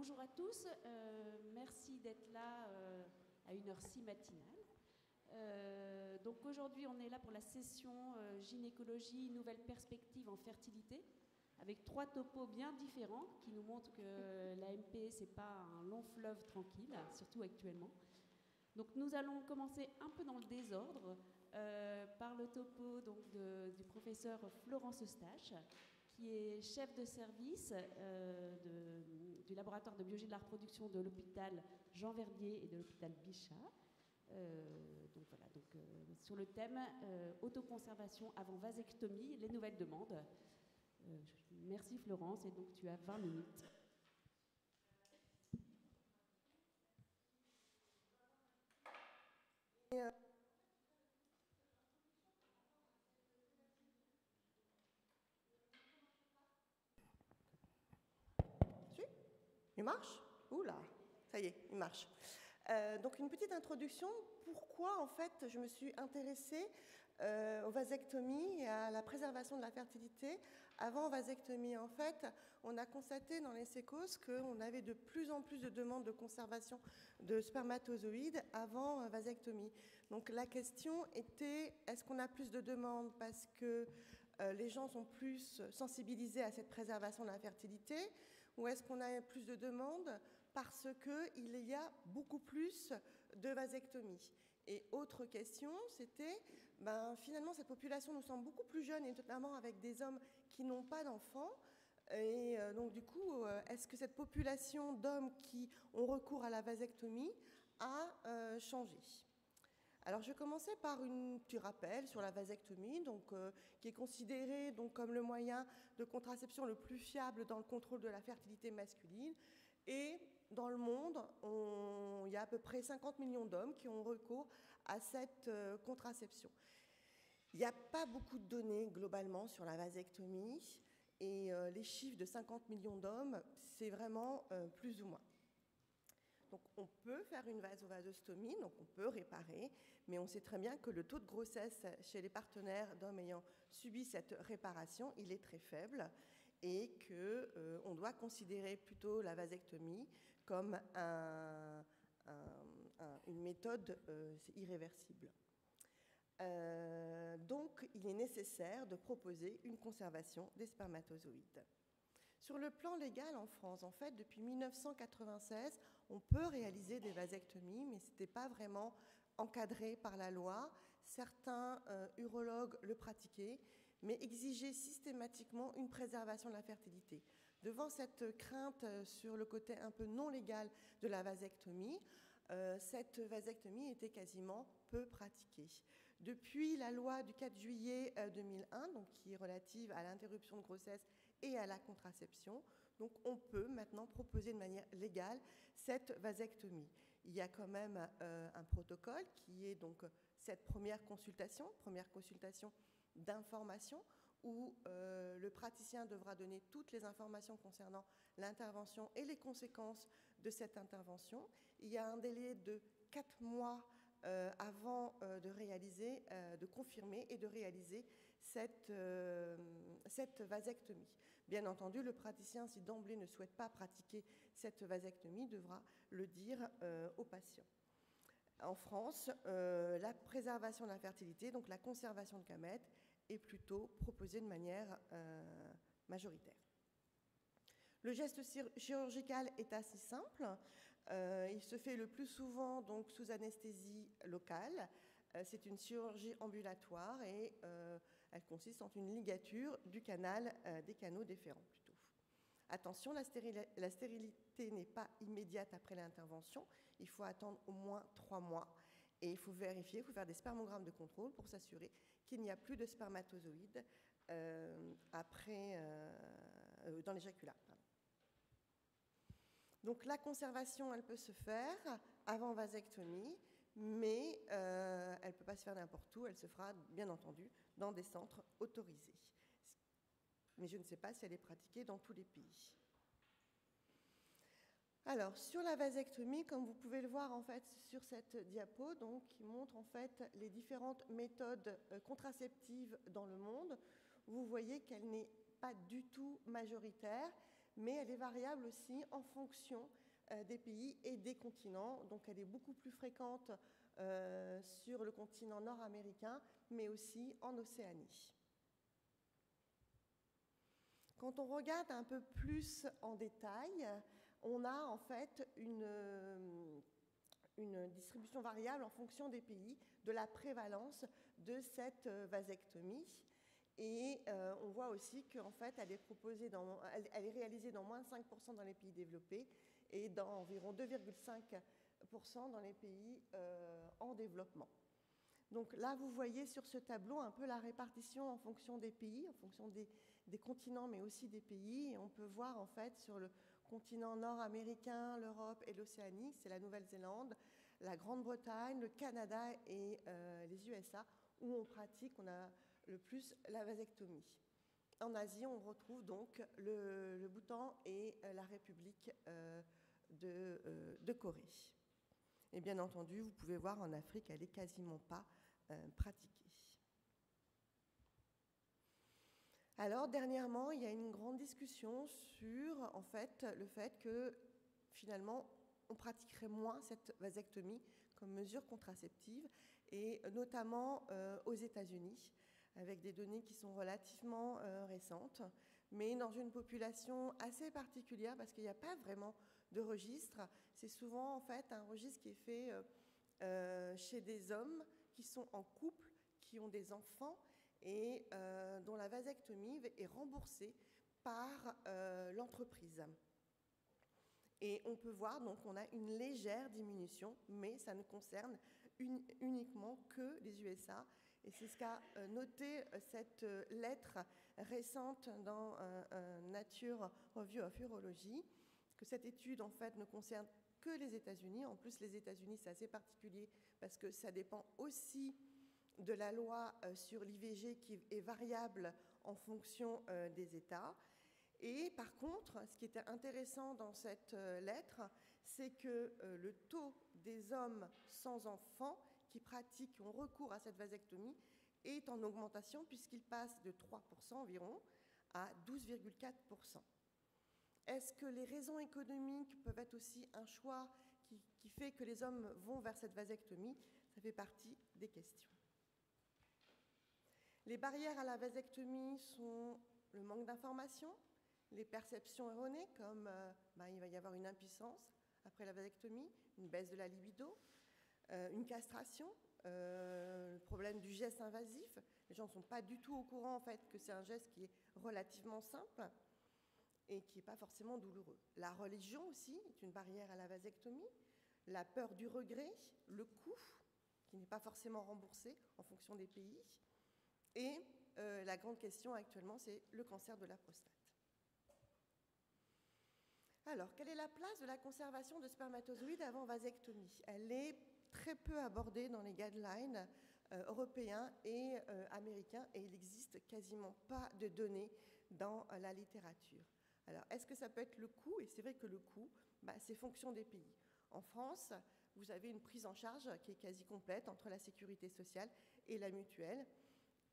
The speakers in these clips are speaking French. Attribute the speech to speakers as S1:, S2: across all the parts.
S1: bonjour à tous, merci d'être là à une heure si matinale. Donc aujourd'hui on est là pour la session gynécologie, nouvelles perspectives en fertilité, avec 3 topos bien différents qui nous montrent que l'AMP c'est pas un long fleuve tranquille, surtout actuellement. Donc nous allons commencer un peu dans le désordre par le topo donc, du professeur Florence Eustache, qui est chef de service du laboratoire de biologie de la reproduction de l'hôpital Jean Verdier et de l'hôpital Bichat. Sur le thème autoconservation avant vasectomie, les nouvelles demandes. Merci Florence, et donc tu as 20 minutes.
S2: Il marche? Oula, ça y est, il marche. Donc une petite introduction, pourquoi en fait je me suis intéressée aux vasectomies et à la préservation de la fertilité avant vasectomie. En fait, on a constaté dans les sécos qu'on avait de plus en plus de demandes de conservation de spermatozoïdes avant vasectomie. Donc la question était, est-ce qu'on a plus de demandes parce que les gens sont plus sensibilisés à cette préservation de la fertilité, ou est-ce qu'on a plus de demandes parce qu'il y a beaucoup plus de vasectomies? Et autre question, c'était, finalement, cette population nous semble beaucoup plus jeune, et notamment avec des hommes qui n'ont pas d'enfants. Et donc, du coup, est-ce que cette population d'hommes qui ont recours à la vasectomie a changé? Alors, je vais commencer par un petit rappel sur la vasectomie, donc, qui est considérée donc, comme le moyen de contraception le plus fiable dans le contrôle de la fertilité masculine. Et dans le monde, il y a à peu près 50 millions d'hommes qui ont recours à cette contraception. Il n'y a pas beaucoup de données globalement sur la vasectomie, et les chiffres de 50 millions d'hommes, c'est vraiment plus ou moins. Donc on peut faire une vasovasostomie, donc on peut réparer, mais on sait très bien que le taux de grossesse chez les partenaires d'hommes ayant subi cette réparation, il est très faible, et qu'on doit considérer plutôt la vasectomie comme une méthode irréversible. Donc il est nécessaire de proposer une conservation des spermatozoïdes. Sur le plan légal en France, en fait, depuis 1996, on peut réaliser des vasectomies, mais ce n'était pas vraiment encadré par la loi. Certains urologues le pratiquaient, mais exigeaient systématiquement une préservation de la fertilité. Devant cette crainte sur le côté un peu non légal de la vasectomie, cette vasectomie était quasiment peu pratiquée. Depuis la loi du 4 juillet 2001, donc qui est relative à l'interruption de grossesse et à la contraception, donc on peut maintenant proposer de manière légale cette vasectomie. Il y a quand même un protocole qui est donc cette première consultation d'information où le praticien devra donner toutes les informations concernant l'intervention et les conséquences de cette intervention. Il y a un délai de 4 mois avant de confirmer et de réaliser cette vasectomie. Bien entendu, le praticien, si d'emblée ne souhaite pas pratiquer cette vasectomie, devra le dire au patient. En France, la préservation de la fertilité, donc la conservation de gamètes, est plutôt proposée de manière majoritaire. Le geste chirurgical est assez simple. Il se fait le plus souvent donc, sous anesthésie locale. C'est une chirurgie ambulatoire et elle consiste en une ligature du canal des canaux déférents plutôt. Attention, la stérilité n'est pas immédiate après l'intervention. Il faut attendre au moins 3 mois. Et il faut vérifier, il faut faire des spermogrammes de contrôle pour s'assurer qu'il n'y a plus de spermatozoïdes dans l'éjaculat. Donc la conservation, elle peut se faire avant vasectomie, mais elle ne peut pas se faire n'importe où. Elle se fera, bien entendu, dans des centres autorisés. Mais je ne sais pas si elle est pratiquée dans tous les pays. Alors, sur la vasectomie, comme vous pouvez le voir en fait sur cette diapo, donc, qui montre en fait les différentes méthodes contraceptives dans le monde, vous voyez qu'elle n'est pas du tout majoritaire, mais elle est variable aussi en fonction des pays et des continents. Donc elle est beaucoup plus fréquente sur le continent nord-américain, mais aussi en Océanie. Quand on regarde un peu plus en détail, on a en fait une distribution variable en fonction des pays, de la prévalence de cette vasectomie. Et on voit aussi qu'en fait, elle est réalisée dans moins de 5% dans les pays développés et dans environ 2,5% dans les pays en développement. Donc là, vous voyez sur ce tableau un peu la répartition en fonction des pays, en fonction des continents, mais aussi des pays. Et on peut voir en fait sur le continent nord-américain, l'Europe et l'Océanie, c'est la Nouvelle-Zélande, la Grande-Bretagne, le Canada et les USA, où on a le plus la vasectomie. En Asie, on retrouve donc le Bhoutan et la République de Corée. Et bien entendu, vous pouvez voir en Afrique, elle n'est quasiment pas pratiquée. Alors, dernièrement, il y a une grande discussion sur en fait, le fait que finalement, on pratiquerait moins cette vasectomie comme mesure contraceptive, et notamment aux États-Unis, avec des données qui sont relativement récentes, mais dans une population assez particulière, parce qu'il n'y a pas vraiment de registre. C'est souvent en fait un registre qui est fait chez des hommes qui sont en couple, qui ont des enfants et dont la vasectomie est remboursée par l'entreprise. Et on peut voir, donc, on a une légère diminution, mais ça ne concerne uniquement que les USA. Et c'est ce qu'a noté cette lettre récente dans Nature Review of Urology, que cette étude, en fait, ne concerne que les États-Unis. En plus, les États-Unis, c'est assez particulier parce que ça dépend aussi de la loi sur l'IVG qui est variable en fonction des États. Et par contre, ce qui était intéressant dans cette lettre, c'est que le taux des hommes sans enfants qui ont recours à cette vasectomie est en augmentation puisqu'il passe de 3% environ à 12,4%. Est-ce que les raisons économiques peuvent être aussi un choix qui fait que les hommes vont vers cette vasectomie? Ça fait partie des questions. Les barrières à la vasectomie sont le manque d'information, les perceptions erronées, comme il va y avoir une impuissance après la vasectomie, une baisse de la libido, une castration, le problème du geste invasif. Les gens ne sont pas du tout au courant en fait, que c'est un geste qui est relativement simple et qui n'est pas forcément douloureux. La religion aussi est une barrière à la vasectomie, la peur du regret, le coût, qui n'est pas forcément remboursé en fonction des pays, et la grande question actuellement, c'est le cancer de la prostate. Alors, quelle est la place de la conservation de spermatozoïdes avant vasectomie? Elle est très peu abordée dans les guidelines européens et américains, et il n'existe quasiment pas de données dans la littérature. Alors, est-ce que ça peut être le coût? Et c'est vrai que le coût, c'est fonction des pays. En France, vous avez une prise en charge qui est quasi complète entre la sécurité sociale et la mutuelle.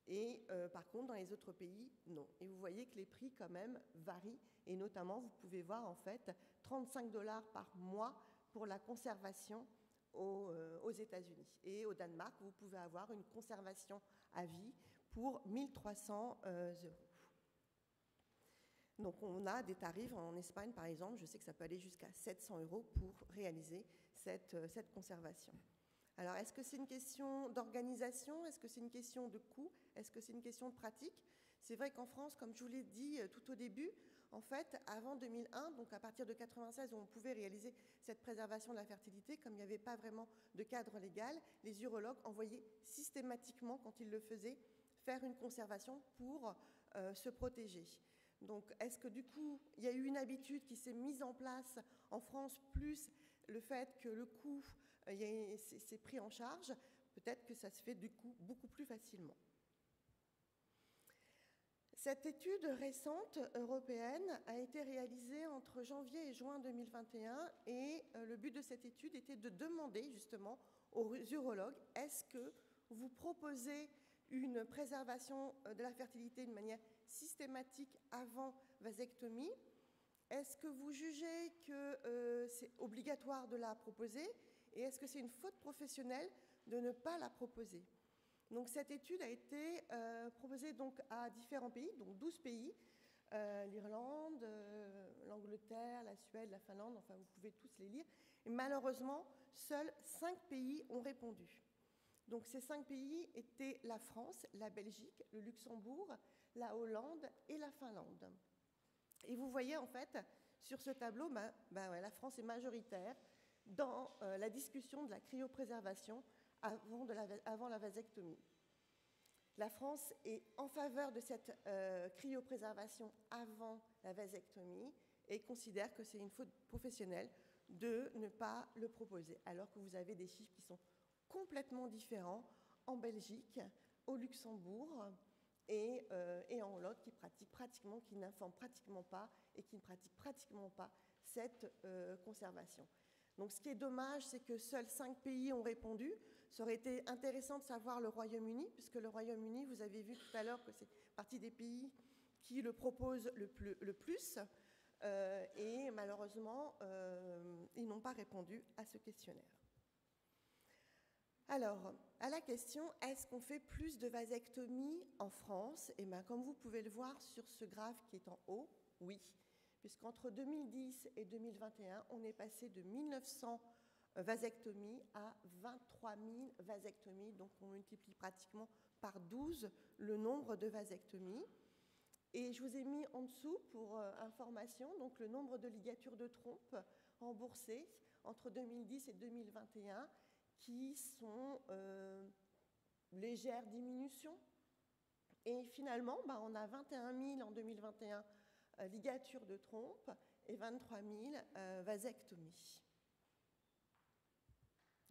S2: Et par contre, dans les autres pays, non. Et vous voyez que les prix, quand même, varient. Et notamment, vous pouvez voir, en fait, 35 $ par mois pour la conservation aux États-Unis. Et au Danemark, vous pouvez avoir une conservation à vie pour 1 300 €. Donc, on a des tarifs en Espagne, par exemple. Je sais que ça peut aller jusqu'à 700 € pour réaliser cette conservation. Alors, est-ce que c'est une question d'organisation? Est-ce que c'est une question de coût? Est-ce que c'est une question de pratique? C'est vrai qu'en France, comme je vous l'ai dit tout au début, en fait, avant 2001, donc à partir de 1996, où on pouvait réaliser cette préservation de la fertilité, comme il n'y avait pas vraiment de cadre légal, les urologues envoyaient systématiquement, quand ils le faisaient, faire une conservation pour se protéger. Donc, est-ce que du coup, il y a eu une habitude qui s'est mise en place en France, plus le fait que le coût c'est pris en charge, peut-être que ça se fait du coup beaucoup plus facilement. Cette étude récente européenne a été réalisée entre janvier et juin 2021 et le but de cette étude était de demander justement aux urologues, est-ce que vous proposez une préservation de la fertilité de manière systématique avant vasectomie? Est-ce que vous jugez que c'est obligatoire de la proposer et est-ce que c'est une faute professionnelle de ne pas la proposer? Donc cette étude a été proposée donc à différents pays, donc 12 pays, l'Irlande, l'Angleterre, la Suède, la Finlande, enfin vous pouvez tous les lire. Et malheureusement, seuls 5 pays ont répondu. Donc ces 5 pays étaient la France, la Belgique, le Luxembourg, la Hollande et la Finlande. Et vous voyez en fait sur ce tableau, la France est majoritaire dans la discussion de la cryopréservation avant la vasectomie. La France est en faveur de cette cryopréservation avant la vasectomie et considère que c'est une faute professionnelle de ne pas le proposer, alors que vous avez des chiffres qui sont complètement différents en Belgique, au Luxembourg et en Hollande qui n'informent pratiquement pas et qui ne pratiquent pratiquement pas cette conservation. Donc ce qui est dommage, c'est que seuls 5 pays ont répondu. Ça aurait été intéressant de savoir le Royaume-Uni, puisque le Royaume-Uni, vous avez vu tout à l'heure que c'est partie des pays qui le proposent le plus. Et malheureusement, ils n'ont pas répondu à ce questionnaire. Alors, à la question, est-ce qu'on fait plus de vasectomies en France? Eh bien, comme vous pouvez le voir sur ce graphe qui est en haut, oui. Puisqu'entre 2010 et 2021, on est passé de 1900 vasectomies à 23 000 vasectomies. Donc, on multiplie pratiquement par 12 le nombre de vasectomies. Et je vous ai mis en dessous, pour information, donc le nombre de ligatures de trompe remboursées entre 2010 et 2021, qui sont légère diminution. Et finalement, on a 21 000 en 2021 ligatures de trompe et 23 000 vasectomies.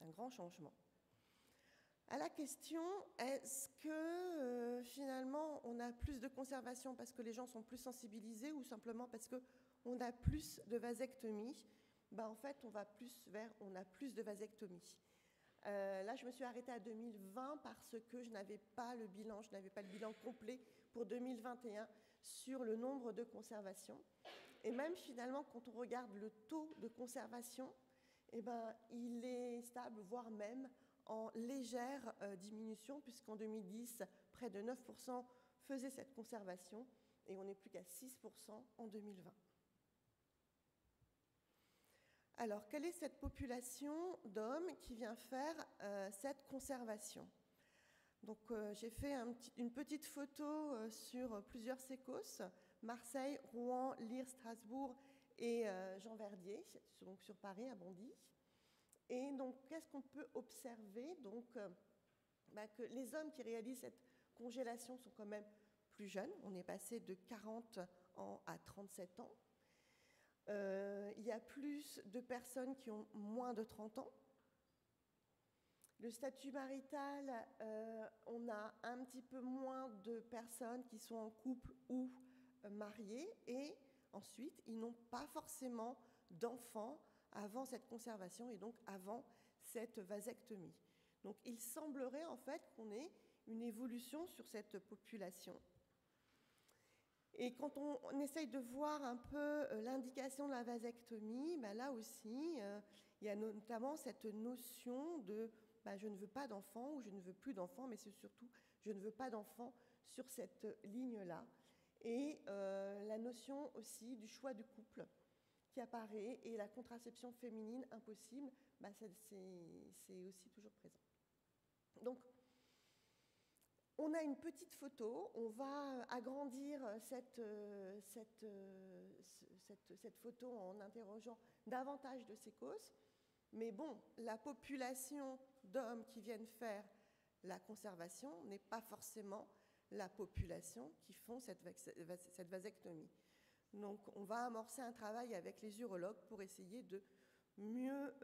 S2: Un grand changement. À la question, est-ce que finalement on a plus de conservation parce que les gens sont plus sensibilisés ou simplement parce qu'on a plus de vasectomies? En fait, on a plus de vasectomies. Là, je me suis arrêtée à 2020 parce que je n'avais pas le bilan complet pour 2021 sur le nombre de conservations. Et même finalement, quand on regarde le taux de conservation, il est stable, voire même en légère diminution, puisqu'en 2010, près de 9% faisaient cette conservation, et on n'est plus qu'à 6% en 2020. Alors, quelle est cette population d'hommes qui vient faire cette conservation? Donc, j'ai fait une petite photo sur plusieurs sécos, Marseille, Rouen, Lire, Strasbourg et Jean Verdier, donc sur Paris, à Bondy. Et donc, qu'est-ce qu'on peut observer? Donc, que les hommes qui réalisent cette congélation sont quand même plus jeunes. On est passé de 40 ans à 37 ans. Il y a plus de personnes qui ont moins de 30 ans. Le statut marital, on a un petit peu moins de personnes qui sont en couple ou mariées. Et ensuite, ils n'ont pas forcément d'enfants avant cette conservation et donc avant cette vasectomie. Donc il semblerait en fait qu'on ait une évolution sur cette population. Et quand on essaye de voir un peu l'indication de la vasectomie, là aussi, il y a notamment cette notion de je ne veux pas d'enfants ou je ne veux plus d'enfants, mais c'est surtout je ne veux pas d'enfants sur cette ligne-là. Et la notion aussi du choix du couple qui apparaît et la contraception féminine impossible, c'est aussi toujours présent. Donc, on a une petite photo, on va agrandir cette photo en interrogeant davantage de ces causes. Mais bon, la population d'hommes qui viennent faire la conservation n'est pas forcément la population qui font cette vasectomie. Donc on va amorcer un travail avec les urologues pour essayer de mieux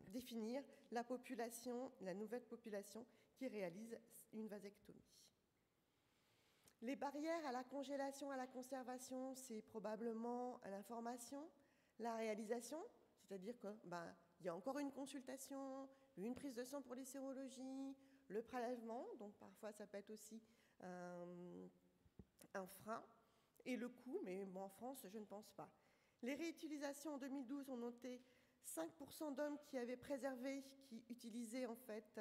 S2: définir la population, la nouvelle population qui réalise une vasectomie. Les barrières à la congélation, à la conservation, c'est probablement l'information, la réalisation, c'est-à-dire qu'il y a encore une consultation, une prise de sang pour les sérologies, le prélèvement, donc parfois ça peut être aussi un frein, et le coût, mais bon, en France, je ne pense pas. Les réutilisations en 2012 ont noté 5% d'hommes qui avaient préservé, qui utilisaient en fait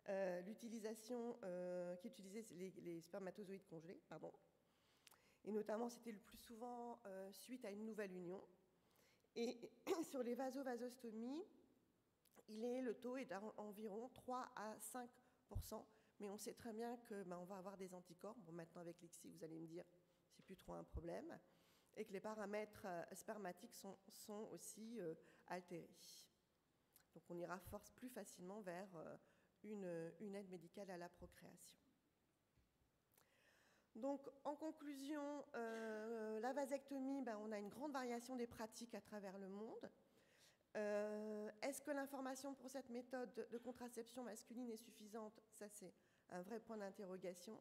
S2: qui utilisaient les spermatozoïdes congelés, pardon. Et notamment, c'était le plus souvent suite à une nouvelle union. Et sur les vasovasostomies, le taux est d'environ 3 à 5%, mais on sait très bien que on va avoir des anticorps. Bon, maintenant avec l'ICSI, vous allez me dire, c'est plus trop un problème, et que les paramètres spermatiques sont aussi altérés. Donc on ira plus facilement vers une aide médicale à la procréation. Donc, en conclusion, la vasectomie, on a une grande variation des pratiques à travers le monde. Est-ce que l'information pour cette méthode de contraception masculine est suffisante? Ça, c'est un vrai point d'interrogation.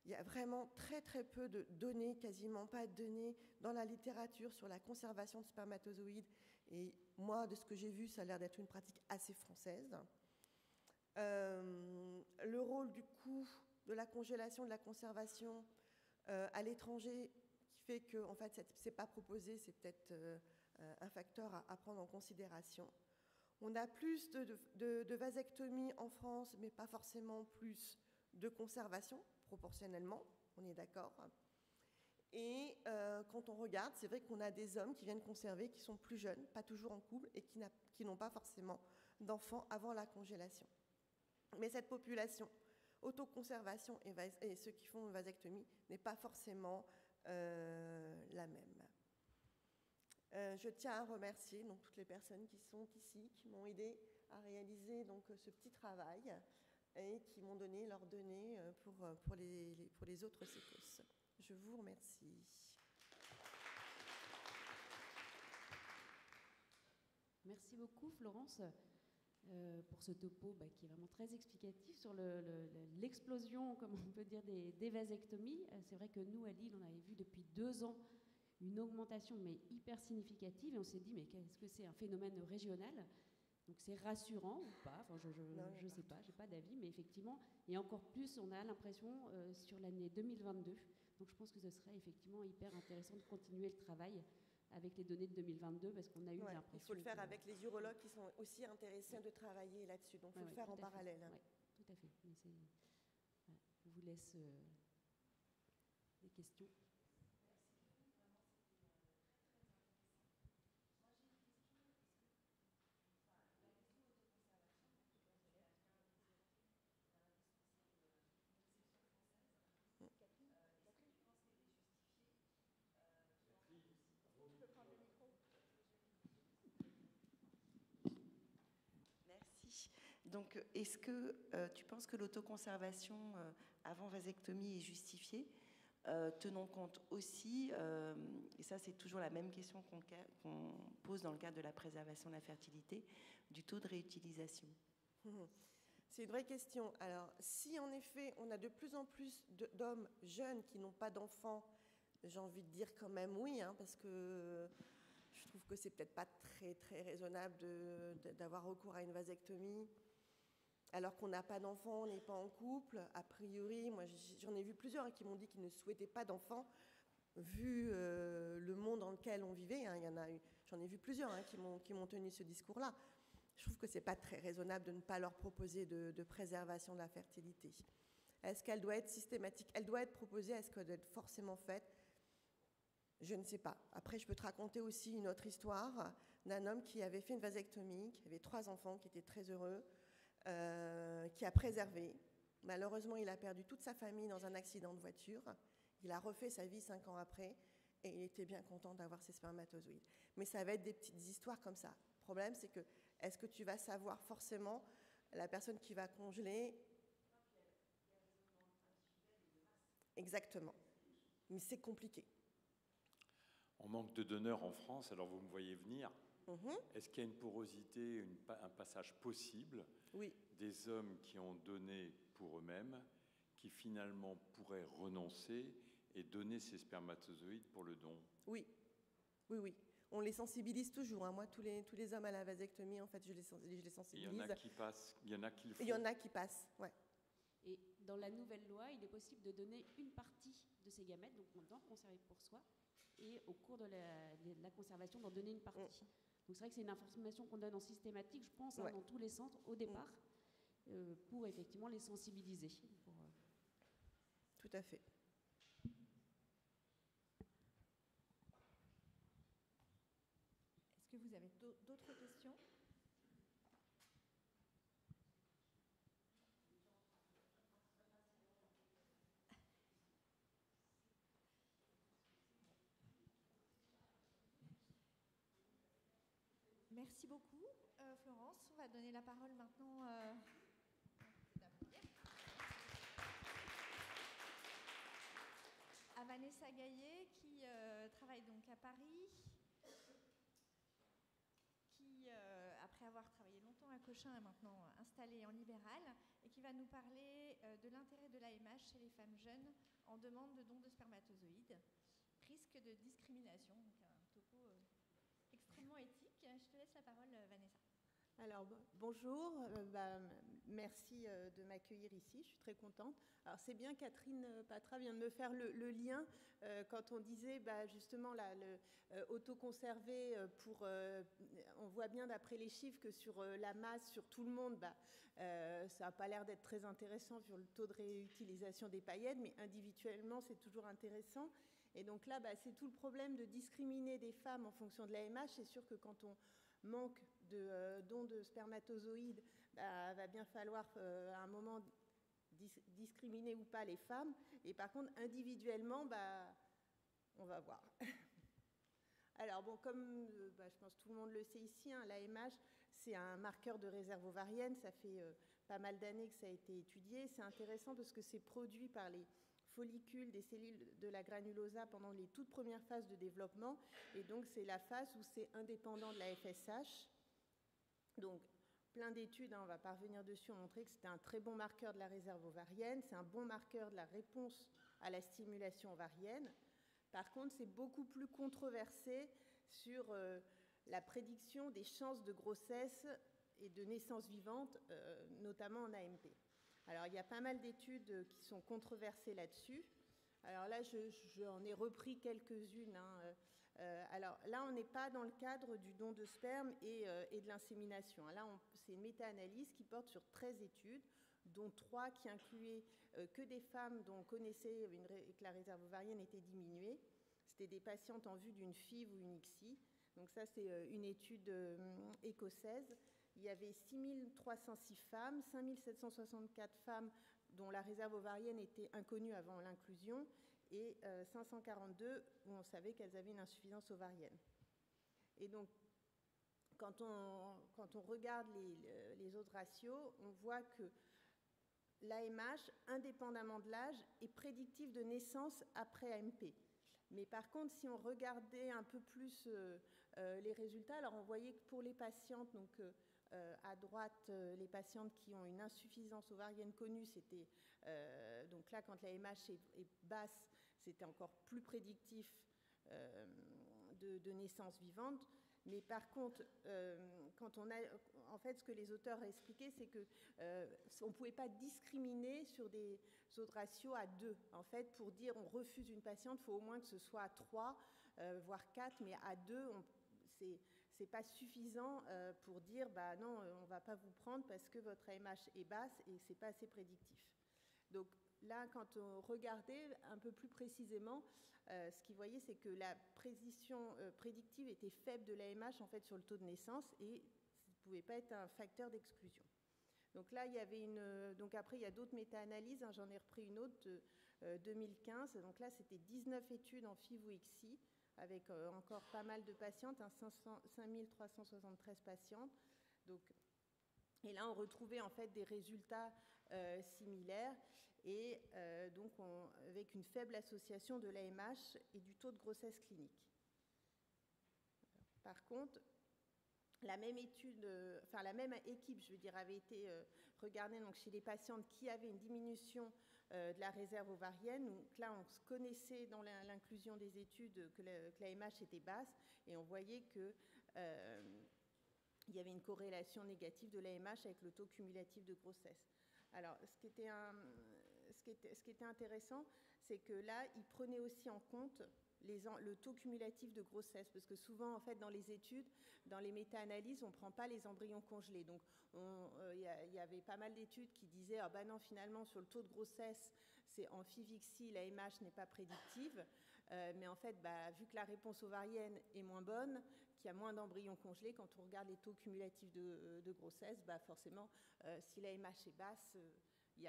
S2: Il y a vraiment très très peu de données, quasiment pas de données dans la littérature sur la conservation de spermatozoïdes. Et moi, de ce que j'ai vu, ça a l'air d'être une pratique assez française. Le rôle du coût de la congélation, de la conservation à l'étranger, qui fait que en fait, c'est pas proposé, c'est peut-être un facteur à prendre en considération. On a plus de vasectomie en France, mais pas forcément plus de conservation, proportionnellement, on est d'accord. Et quand on regarde, c'est vrai qu'on a des hommes qui viennent conserver, qui sont plus jeunes, pas toujours en couple, et qui n'ont pas forcément d'enfants avant la congélation. Mais cette population, autoconservation et ceux qui font une vasectomie, n'est pas forcément la même. Je tiens à remercier donc, toutes les personnes qui sont ici, qui m'ont aidé à réaliser donc, ce petit travail et qui m'ont donné leurs données pour les autres séquences. Je vous remercie.
S1: Merci beaucoup, Florence, pour ce topo qui est vraiment très explicatif sur l'explosion, comme on peut dire, des vasectomies. C'est vrai que nous, à Lille, on avait vu depuis 2 ans une augmentation, mais hyper significative, et on s'est dit, mais est-ce que c'est un phénomène régional? Donc c'est rassurant ou pas, enfin, je ne sais pas, je n'ai pas d'avis, mais effectivement, et encore plus, on a l'impression sur l'année 2022. Donc je pense que ce serait effectivement hyper intéressant de continuer le travail avec les données de 2022, parce qu'on a eu l'impression...
S2: Il faut le faire avec les urologues qui sont aussi intéressés de travailler là-dessus, donc il faut le faire en parallèle.
S1: Oui, tout à fait. Mais je vous laisse des questions.
S3: Donc, est-ce que tu penses que l'autoconservation avant vasectomie est justifiée, tenant compte aussi, et ça c'est toujours la même question qu'on pose dans le cadre de la préservation de la fertilité, du taux de réutilisation?
S2: C'est une vraie question. Alors, si en effet on a de plus en plus d'hommes jeunes qui n'ont pas d'enfants, j'ai envie de dire quand même oui, parce que je trouve que c'est peut-être pas très très raisonnable d'avoir recours à une vasectomie. Alors qu'on n'a pas d'enfants, on n'est pas en couple, a priori, moi j'en ai vu plusieurs qui m'ont dit qu'ils ne souhaitaient pas d'enfants, vu le monde dans lequel on vivait. J'en ai vu plusieurs qui m'ont tenu ce discours-là. Je trouve que ce n'est pas très raisonnable de ne pas leur proposer de préservation de la fertilité. Est-ce qu'elle doit être systématique? Elle doit être proposée, est-ce qu'elle doit être forcément faite? Je ne sais pas. Après, je peux te raconter aussi une autre histoire d'un homme qui avait fait une vasectomie, qui avait 3 enfants, qui était très heureux, qui a préservé. Malheureusement, il a perdu toute sa famille dans un accident de voiture. Il a refait sa vie 5 ans après et il était bien content d'avoir ses spermatozoïdes. Mais ça va être des petites histoires comme ça. Le problème, c'est que est-ce que tu vas savoir forcément la personne qui va congeler? Exactement. Mais c'est compliqué.
S4: On manque de donneurs en France, alors vous me voyez venir. Est-ce qu'il y a une porosité, un passage possible des hommes qui ont donné pour eux-mêmes, qui finalement pourraient renoncer et donner ces spermatozoïdes pour le don?
S2: Oui. On les sensibilise toujours. Moi, tous les hommes à la vasectomie, en fait, je les sensibilise.
S4: Il y en a qui passent, il y en a qui le font.
S2: Il y en a qui passent, ouais.
S1: Et dans la nouvelle loi, il est possible de donner une partie de ces gamètes, donc on doit en conserver pour soi, et au cours de la conservation, d'en donner une partie. Donc c'est vrai que c'est une information qu'on donne en systématique, je pense, dans tous les centres au départ, pour effectivement les sensibiliser.
S2: Tout à fait.
S5: Est-ce que vous avez d'autres questions ? Merci beaucoup, Florence. On va donner la parole maintenant à Vanessa Gaillet, qui travaille donc à Paris, qui, après avoir travaillé longtemps à Cochin, est maintenant installée en libéral, et qui va nous parler de l'intérêt de l'AMH chez les femmes jeunes en demande de dons de spermatozoïdes. Risque de discrimination, donc un topo extrêmement éthique. Je te laisse la parole, Vanessa.
S6: Alors, bonjour, merci de m'accueillir ici, je suis très contente. Alors, c'est bien, Catherine Patra vient de me faire le lien quand on disait justement autoconserver on voit bien d'après les chiffres que sur la masse, sur tout le monde, ça n'a pas l'air d'être très intéressant sur le taux de réutilisation des paillettes, mais individuellement, c'est toujours intéressant. Et donc là, c'est tout le problème de discriminer des femmes en fonction de l'AMH. C'est sûr que quand on manque de dons de spermatozoïdes, va bien falloir à un moment discriminer ou pas les femmes. Et par contre, individuellement, on va voir. Alors bon, comme je pense que tout le monde le sait ici, l'AMH, c'est un marqueur de réserve ovarienne. Ça fait pas mal d'années que ça a été étudié. C'est intéressant parce que c'est produit par les follicules des cellules de la granulosa pendant les toutes premières phases de développement. Et donc, c'est la phase où c'est indépendant de la FSH. Donc, plein d'études, on ne va pas revenir dessus, ont montré que c'était un très bon marqueur de la réserve ovarienne. C'est un bon marqueur de la réponse à la stimulation ovarienne. Par contre, c'est beaucoup plus controversé sur la prédiction des chances de grossesse et de naissance vivante, notamment en AMP. Alors, il y a pas mal d'études qui sont controversées là-dessus. Alors là, j'en ai repris quelques-unes. Alors là, on n'est pas dans le cadre du don de sperme et de l'insémination. Là, c'est une méta-analyse qui porte sur 13 études, dont 3 qui incluaient que des femmes dont on connaissait que la réserve ovarienne était diminuée. C'était des patientes en vue d'une FIV ou une ICSI. Donc ça, c'est une étude écossaise. Il y avait 6306 femmes, 5764 femmes dont la réserve ovarienne était inconnue avant l'inclusion et 542 où on savait qu'elles avaient une insuffisance ovarienne. Et donc, quand on regarde les autres ratios, on voit que l'AMH, indépendamment de l'âge, est prédictif de naissance après AMP. Mais par contre, si on regardait un peu plus les résultats, alors on voyait que pour les patientes, donc à droite, les patientes qui ont une insuffisance ovarienne connue, c'était donc là, quand la MH est basse, c'était encore plus prédictif de naissance vivante. Mais par contre, en fait, ce que les auteurs expliquaient, c'est que on ne pouvait pas discriminer sur des autres ratios à 2. En fait, pour dire on refuse une patiente, il faut au moins que ce soit à 3, voire 4, mais à 2, c'est pas suffisant pour dire non, on ne va pas vous prendre parce que votre AMH est basse et c'est pas assez prédictif. Donc là, quand on regardait un peu plus précisément, ce qu'ils voyaient, c'est que la précision prédictive était faible de l'AMH en fait sur le taux de naissance et ça ne pouvait pas être un facteur d'exclusion. Donc là, il y avait donc après, il y a d'autres méta-analyses. J'en ai repris une autre de 2015. Donc là, c'était 19 études en FIV ou ICSI avec encore pas mal de patientes, 5373 patientes. Donc, et là, on retrouvait en fait des résultats similaires et donc avec une faible association de l'AMH et du taux de grossesse clinique. Par contre, la même étude, la même équipe, je veux dire, avait été regardée donc, chez les patientes qui avaient une diminution de la réserve ovarienne. Donc là, on connaissait dans l'inclusion des études que l'AMH était basse et on voyait que il y avait une corrélation négative de l'AMH avec le taux cumulatif de grossesse. Alors, ce qui était intéressant, c'est que là, ils prenaient aussi en compte le taux cumulatif de grossesse, parce que souvent, en fait, dans les études, dans les méta-analyses, on ne prend pas les embryons congelés. Donc, il y avait pas mal d'études qui disaient « Ah ben non, finalement, sur le taux de grossesse, c'est en FIV-ICSI, la MH n'est pas prédictive. Mais en fait, vu que la réponse ovarienne est moins bonne, qu'il y a moins d'embryons congelés, quand on regarde les taux cumulatifs de grossesse, forcément, si la MH est basse, il y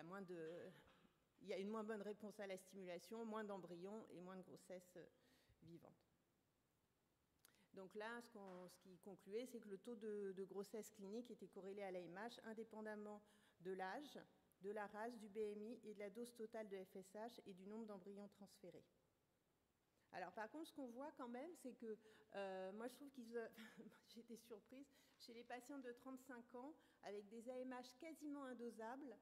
S6: a une moins bonne réponse à la stimulation, moins d'embryons et moins de grossesse vivante. Donc là, ce qui concluait, c'est que le taux de grossesse clinique était corrélé à l'AMH indépendamment de l'âge, de la race, du BMI et de la dose totale de FSH et du nombre d'embryons transférés. Alors par contre, ce qu'on voit quand même, c'est que moi je trouve j'étais surprise, chez les patients de 35 ans, avec des AMH quasiment indosables,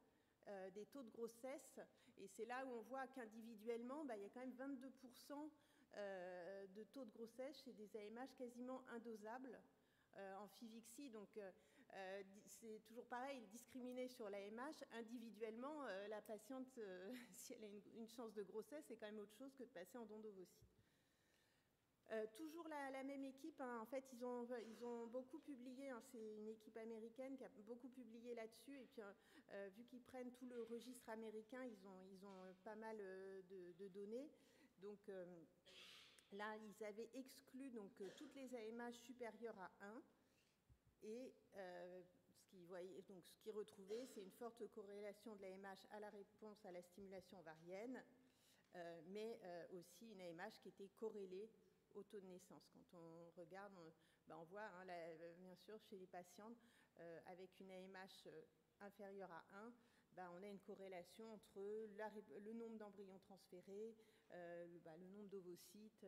S6: des taux de grossesse, et c'est là où on voit qu'individuellement, il y a quand même 22% de taux de grossesse chez des AMH quasiment indosables en FIV-ICSI. Donc c'est toujours pareil, discriminer sur l'AMH, individuellement, la patiente, si elle a une chance de grossesse, c'est quand même autre chose que de passer en don d'ovocytes. Toujours la même équipe, hein, en fait, ils ont beaucoup publié, hein, c'est une équipe américaine qui a beaucoup publié là-dessus, et puis vu qu'ils prennent tout le registre américain, ils ont pas mal de données. Donc là, ils avaient exclu toutes les AMH supérieures à 1, et ce qu'ils retrouvaient, c'est une forte corrélation de l'AMH à la réponse à la stimulation ovarienne, mais aussi une AMH qui était corrélée au taux de naissance. Quand on regarde, on voit, hein, bien sûr, chez les patientes avec une AMH inférieure à 1, on a une corrélation entre le nombre d'embryons transférés, le nombre d'ovocytes,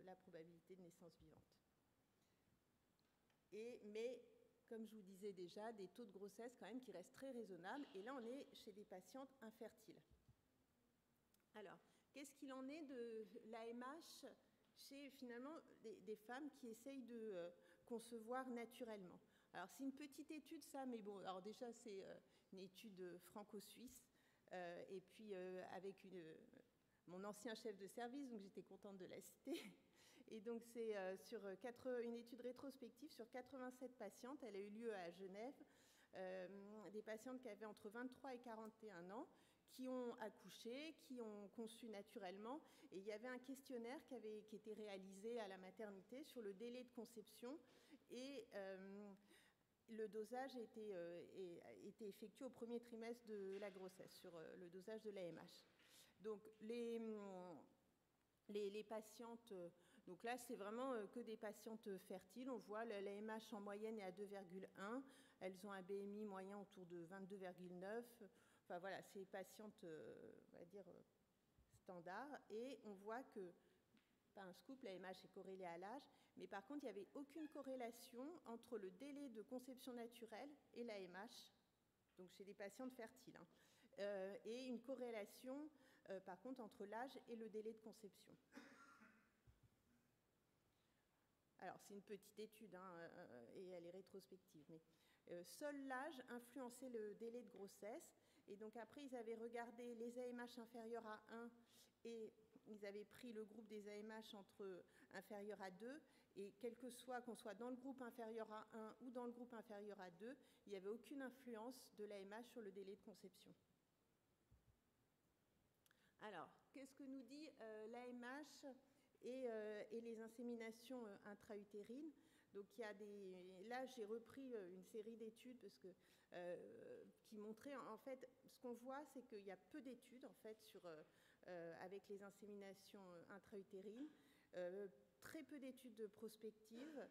S6: la probabilité de naissance vivante. Mais, comme je vous disais déjà, des taux de grossesse quand même qui restent très raisonnables. Et là, on est chez des patientes infertiles. Alors, qu'est-ce qu'il en est de l'AMH chez finalement des femmes qui essayent de concevoir naturellement? Alors c'est une petite étude ça, mais bon, alors déjà c'est une étude franco-suisse, et puis avec mon ancien chef de service, donc j'étais contente de la citer. Et donc c'est une étude rétrospective sur 87 patientes, elle a eu lieu à Genève, des patientes qui avaient entre 23 et 41 ans, qui ont accouché, qui ont conçu naturellement, et il y avait un questionnaire qui était réalisé à la maternité sur le délai de conception, et le dosage a été effectué au premier trimestre de la grossesse, sur le dosage de l'AMH. Donc les patientes, donc là c'est vraiment que des patientes fertiles, on voit l'AMH en moyenne est à 2,1, elles ont un BMI moyen autour de 22,9. Enfin voilà, c'est patientes, on va dire, standards. Et on voit que, pas un scoop, la MH est corrélée à l'âge, mais par contre, il n'y avait aucune corrélation entre le délai de conception naturelle et la MH, donc chez des patientes fertiles, hein, et une corrélation, par contre, entre l'âge et le délai de conception. Alors, c'est une petite étude, hein, et elle est rétrospective, mais seul l'âge influençait le délai de grossesse. Et donc après, ils avaient regardé les AMH inférieurs à 1 et ils avaient pris le groupe des AMH inférieurs à 2. Et quel que soit, qu'on soit dans le groupe inférieur à 1 ou dans le groupe inférieur à 2, il n'y avait aucune influence de l'AMH sur le délai de conception. Alors, qu'est-ce que nous dit l'AMH et les inséminations intra-utérines? Donc là j'ai repris une série d'études parce que qui montraient en fait ce qu'on voit, c'est qu'il y a peu d'études en fait avec les inséminations intra-utérines, très peu d'études prospectives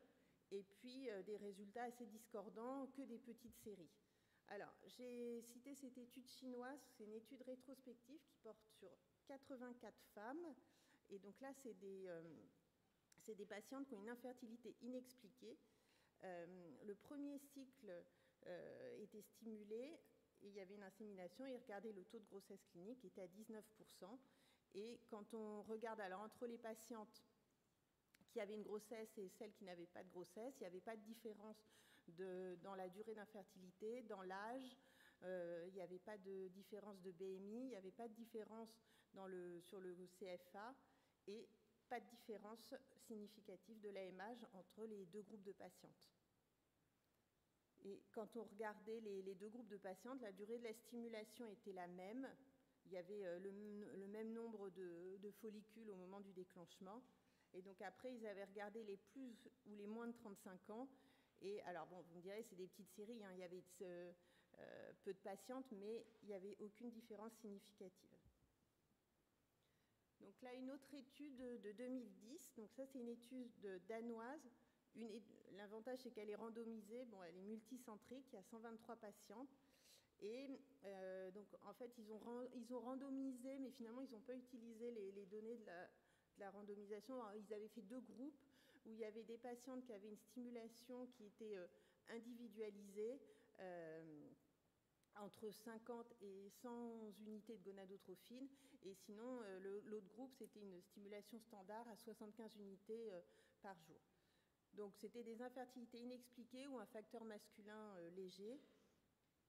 S6: et puis des résultats assez discordants, que des petites séries. Alors j'ai cité cette étude chinoise, c'est une étude rétrospective qui porte sur 84 femmes, et donc là c'est des patientes qui ont une infertilité inexpliquée. Le premier cycle était stimulé, et il y avait une insémination, et regardez le taux de grossesse clinique qui était à 19%. Et quand on regarde alors entre les patientes qui avaient une grossesse et celles qui n'avaient pas de grossesse, il n'y avait pas de différence dans la durée d'infertilité, dans l'âge, il n'y avait pas de différence de BMI, il n'y avait pas de différence sur le CFA et pas de différence significative de l'AMH entre les deux groupes de patientes. Et quand on regardait les deux groupes de patientes, la durée de la stimulation était la même. Il y avait le même nombre de follicules au moment du déclenchement. Et donc après, ils avaient regardé les plus ou les moins de 35 ans. Et alors, bon, vous me direz, c'est des petites séries, hein. Il y avait peu de patientes, mais il n'y avait aucune différence significative. Donc là, une autre étude de 2010. Donc ça, c'est une étude danoise. L'avantage, c'est qu'elle est randomisée. Bon, elle est multicentrique. Il y a 123 patientes. Et donc, en fait, ils ont randomisé, mais finalement, ils n'ont pas utilisé les données de la randomisation. Alors, ils avaient fait 2 groupes où il y avait des patientes qui avaient une stimulation qui était individualisée, entre 50 et 100 unités de gonadotrophine. Et sinon, l'autre groupe, c'était une stimulation standard à 75 unités par jour. Donc, c'était des infertilités inexpliquées ou un facteur masculin léger.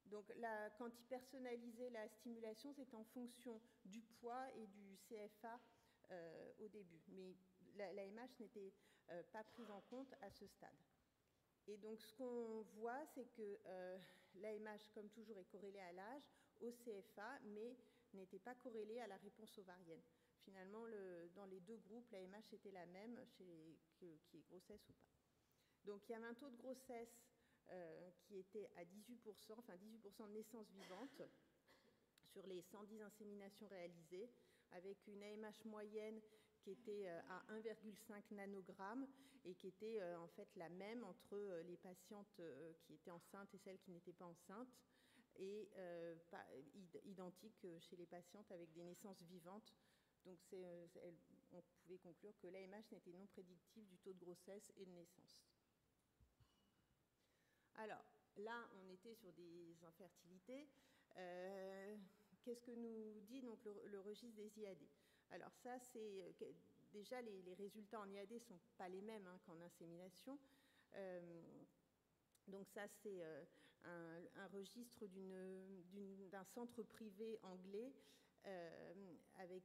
S6: Donc, quand ils personnalisaient la stimulation, c'était en fonction du poids et du CFA au début. Mais l'AMH n'était pas prise en compte à ce stade. Et donc, ce qu'on voit, c'est que l'AMH, comme toujours, est corrélée à l'âge, au CFA, mais n'était pas corrélée à la réponse ovarienne. Finalement, dans les deux groupes, l'AMH était la même, qu'il y ait grossesse ou pas. Donc, il y avait un taux de grossesse qui était à 18%, enfin 18% de naissances vivantes sur les 110 inséminations réalisées, avec une AMH moyenne qui était à 1,5 nanogrammes et qui était en fait la même entre les patientes qui étaient enceintes et celles qui n'étaient pas enceintes, et identique chez les patientes avec des naissances vivantes. Donc on pouvait conclure que l'AMH n'était non prédictive du taux de grossesse et de naissance. Alors là, on était sur des infertilités. Qu'est-ce que nous dit donc le registre des IAD? Alors ça, c'est déjà les résultats en IAD ne sont pas les mêmes qu'en insémination. Donc ça, c'est un registre d'un centre privé anglais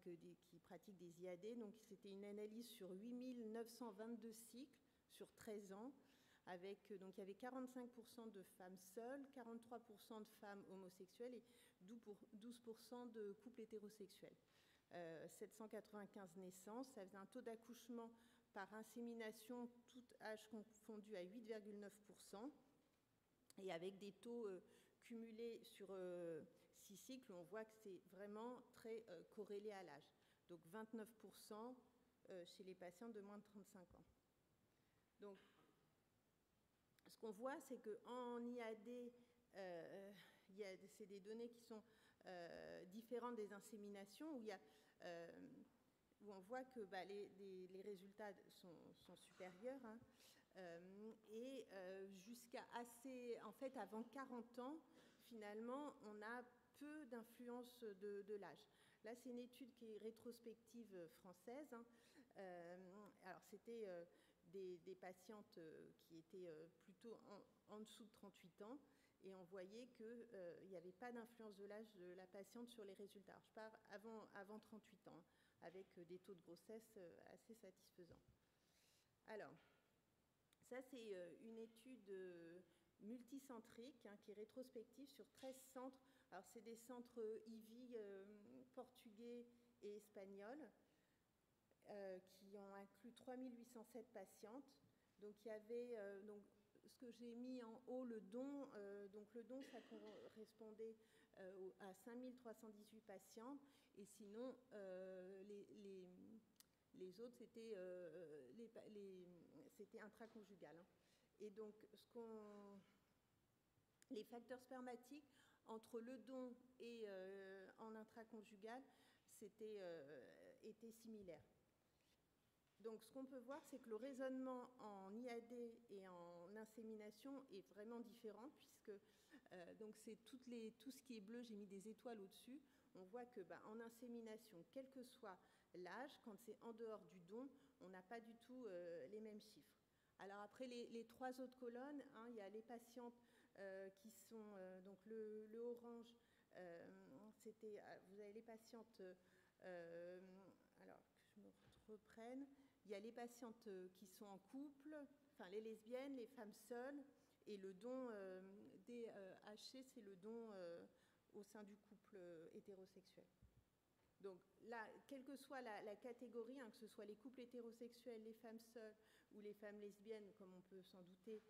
S6: qui pratique des IAD. Donc c'était une analyse sur 8922 cycles sur 13 ans. Donc il y avait 45% de femmes seules, 43% de femmes homosexuelles et 12% de couples hétérosexuels. 795 naissances, ça faisait un taux d'accouchement par insémination, tout âge confondu, à 8,9%, et avec des taux cumulés sur 6 cycles, on voit que c'est vraiment très corrélé à l'âge. Donc 29% chez les patients de moins de 35 ans. Donc, ce qu'on voit, c'est qu'en IAD, c'est des données qui sont différentes des inséminations, où on voit que les résultats sont supérieurs. Et jusqu'à avant 40 ans, finalement, on a peu d'influence de l'âge. Là, c'est une étude qui est rétrospective française. Alors, c'était des patientes qui étaient plutôt en dessous de 38 ans, et on voyait qu'il n'y avait pas d'influence de l'âge de la patiente sur les résultats. Alors, je parle avant 38 ans, avec des taux de grossesse assez satisfaisants. Alors, ça, c'est une étude multicentrique qui est rétrospective sur 13 centres. Alors, c'est des centres IVI portugais et espagnols qui ont inclus 3807 patientes. Donc, il y avait ce que j'ai mis en haut, le don. Donc, le don, ça correspondait à 5318 patients. Et sinon, les autres, c'était intraconjugal. Et donc, les facteurs spermatiques entre le don et en intraconjugal, étaient similaires. Donc, ce qu'on peut voir, c'est que le raisonnement en IAD et en insémination est vraiment différent, puisque donc c'est tout ce qui est bleu, j'ai mis des étoiles au-dessus. On voit que en insémination, quel que soit l'âge, quand c'est en dehors du don, on n'a pas du tout les mêmes chiffres. Alors après, les 3 autres colonnes, il y a les patientes qui sont, donc le orange, vous avez les patientes Alors, que je me reprenne. Il y a les patientes qui sont en couple, enfin les lesbiennes, les femmes seules, et le don DHC, c'est le don au sein du couple hétérosexuel. Donc là, quelle que soit la catégorie, que ce soit les couples hétérosexuels, les femmes seules ou les femmes lesbiennes, comme on peut s'en douter,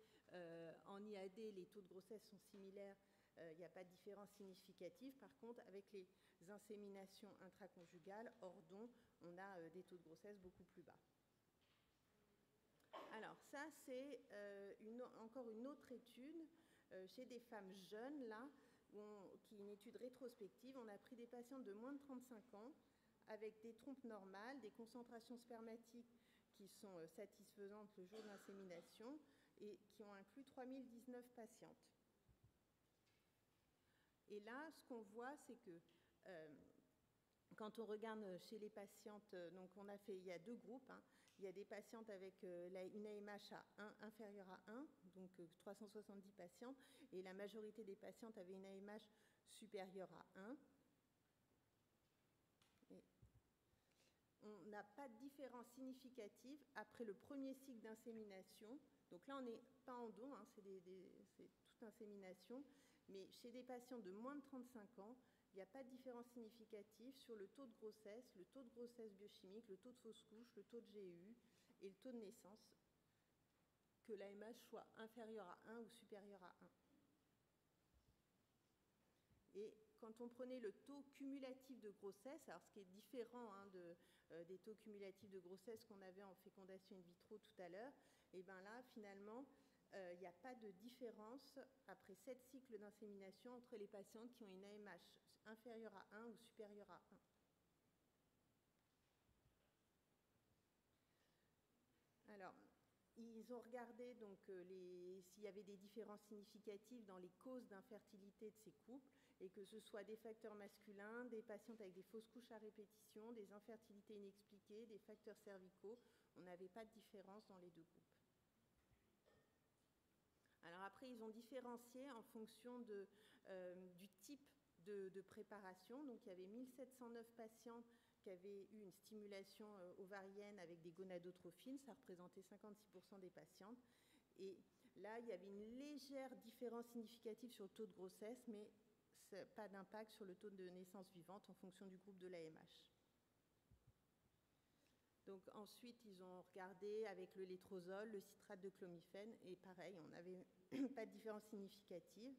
S6: en IAD, les taux de grossesse sont similaires, il n'y a pas de différence significative. Par contre, avec les inséminations intraconjugales, hors don, on a des taux de grossesse beaucoup plus bas. Alors ça, c'est encore une autre étude chez des femmes jeunes, là, qui est une étude rétrospective. On a pris des patientes de moins de 35 ans avec des trompes normales, des concentrations spermatiques qui sont satisfaisantes le jour de l'insémination et qui ont inclus 3019 patientes. Et là, ce qu'on voit, c'est que quand on regarde chez les patientes, donc il y a deux groupes. Il y a des patientes avec une AMH à 1 inférieure à 1, donc 370 patientes, et la majorité des patientes avaient une AMH supérieure à 1. Et on n'a pas de différence significative après le premier cycle d'insémination. Donc là, on n'est pas en don, c'est toute insémination, mais chez des patients de moins de 35 ans, il n'y a pas de différence significative sur le taux de grossesse, le taux de grossesse biochimique, le taux de fausse couche, le taux de GU et le taux de naissance, que l'AMH soit inférieur à 1 ou supérieur à 1. Et quand on prenait le taux cumulatif de grossesse, alors ce qui est différent des taux cumulatifs de grossesse qu'on avait en fécondation in vitro tout à l'heure, et bien là, finalement, il n'y a pas de différence après 7 cycles d'insémination entre les patientes qui ont une AMH inférieure à 1 ou supérieure à 1. Alors, ils ont regardé donc s'il y avait des différences significatives dans les causes d'infertilité de ces couples, et que ce soit des facteurs masculins, des patientes avec des fausses couches à répétition, des infertilités inexpliquées, des facteurs cervicaux. On n'avait pas de différence dans les deux groupes. Alors après, ils ont différencié en fonction du type de préparation. Donc il y avait 1709 patients qui avaient eu une stimulation ovarienne avec des gonadotrophines, ça représentait 56% des patientes. Et là, il y avait une légère différence significative sur le taux de grossesse, mais pas d'impact sur le taux de naissance vivante en fonction du groupe de l'AMH. Donc ensuite, ils ont regardé avec le létrozole, le citrate de clomifène, et pareil, on n'avait pas de différence significative.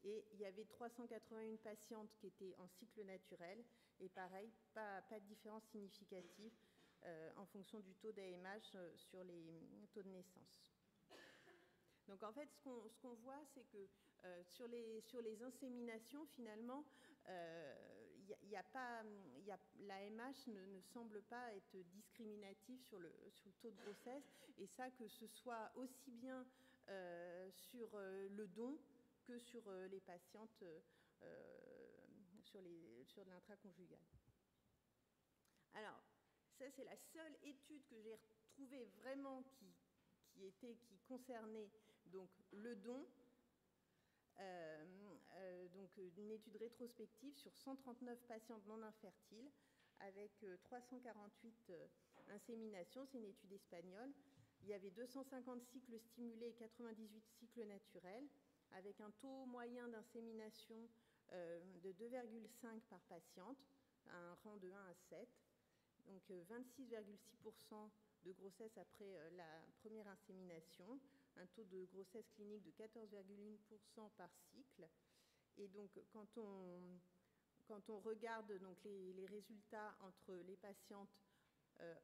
S6: Et il y avait 381 patientes qui étaient en cycle naturel, et pareil, pas de différence significative en fonction du taux d'AMH sur les taux de naissance. Donc en fait, ce qu'on voit, c'est que sur les inséminations, finalement, l'AMH ne semble pas être discriminatif sur le taux de grossesse, et ça, que ce soit aussi bien sur le don que sur les patientes sur l'intraconjugal. Alors, ça, c'est la seule étude que j'ai retrouvée vraiment qui concernait donc le don. Donc une étude rétrospective sur 139 patientes non infertiles avec 348 inséminations. C'est une étude espagnole. Il y avait 250 cycles stimulés et 98 cycles naturels, avec un taux moyen d'insémination de 2,5 par patiente, à un rang de 1 à 7. Donc 26,6% de grossesse après la première insémination, un taux de grossesse clinique de 14,1% par cycle. Et donc quand on regarde donc les résultats entre les patientes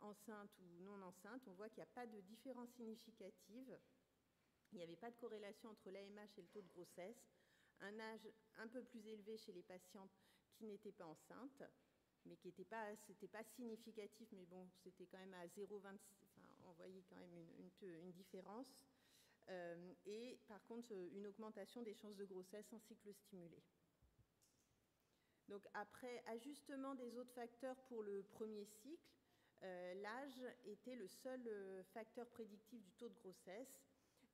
S6: enceintes ou non enceintes, on voit qu'il n'y a pas de différence significative. Il n'y avait pas de corrélation entre l'AMH et le taux de grossesse. Un âge un peu plus élevé chez les patientes qui n'étaient pas enceintes, mais c'était pas significatif, mais bon, c'était quand même à 0,26, enfin, on voyait quand même une différence. Et par contre, une augmentation des chances de grossesse en cycle stimulé. Donc après ajustement des autres facteurs pour le premier cycle, l'âge était le seul facteur prédictif du taux de grossesse,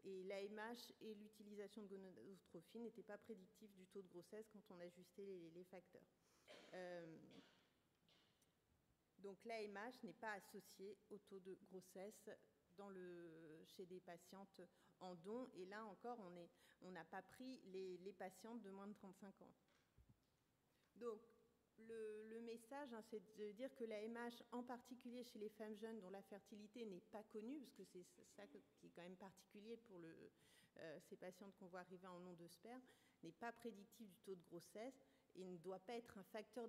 S6: et l'AMH et l'utilisation de gonadotrophine n'étaient pas prédictifs du taux de grossesse quand on ajustait les facteurs. Donc l'AMH n'est pas associé au taux de grossesse chez des patientes en don. Et là encore, on n'a pas pris les patientes de moins de 35 ans. Donc le message, hein, c'est de dire que l'AMH, en particulier chez les femmes jeunes dont la fertilité n'est pas connue, parce que c'est ça qui est quand même particulier pour ces patientes qu'on voit arriver en nom de sperme, n'est pas prédictif du taux de grossesse et ne doit pas être un facteur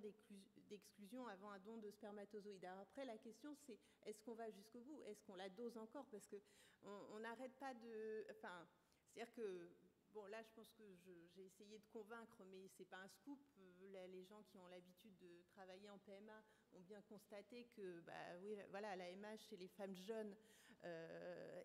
S6: d'exclusion avant un don de spermatozoïdes. Alors après, la question, c'est est-ce qu'on va jusqu'au bout? Est-ce qu'on la dose encore? Parce qu'on n'arrête pas de... Enfin, c'est-à-dire que... Bon, là, je pense que j'ai essayé de convaincre, mais ce n'est pas un scoop. Les gens qui ont l'habitude de travailler en PMA ont bien constaté que, oui, voilà, l'AMH chez les femmes jeunes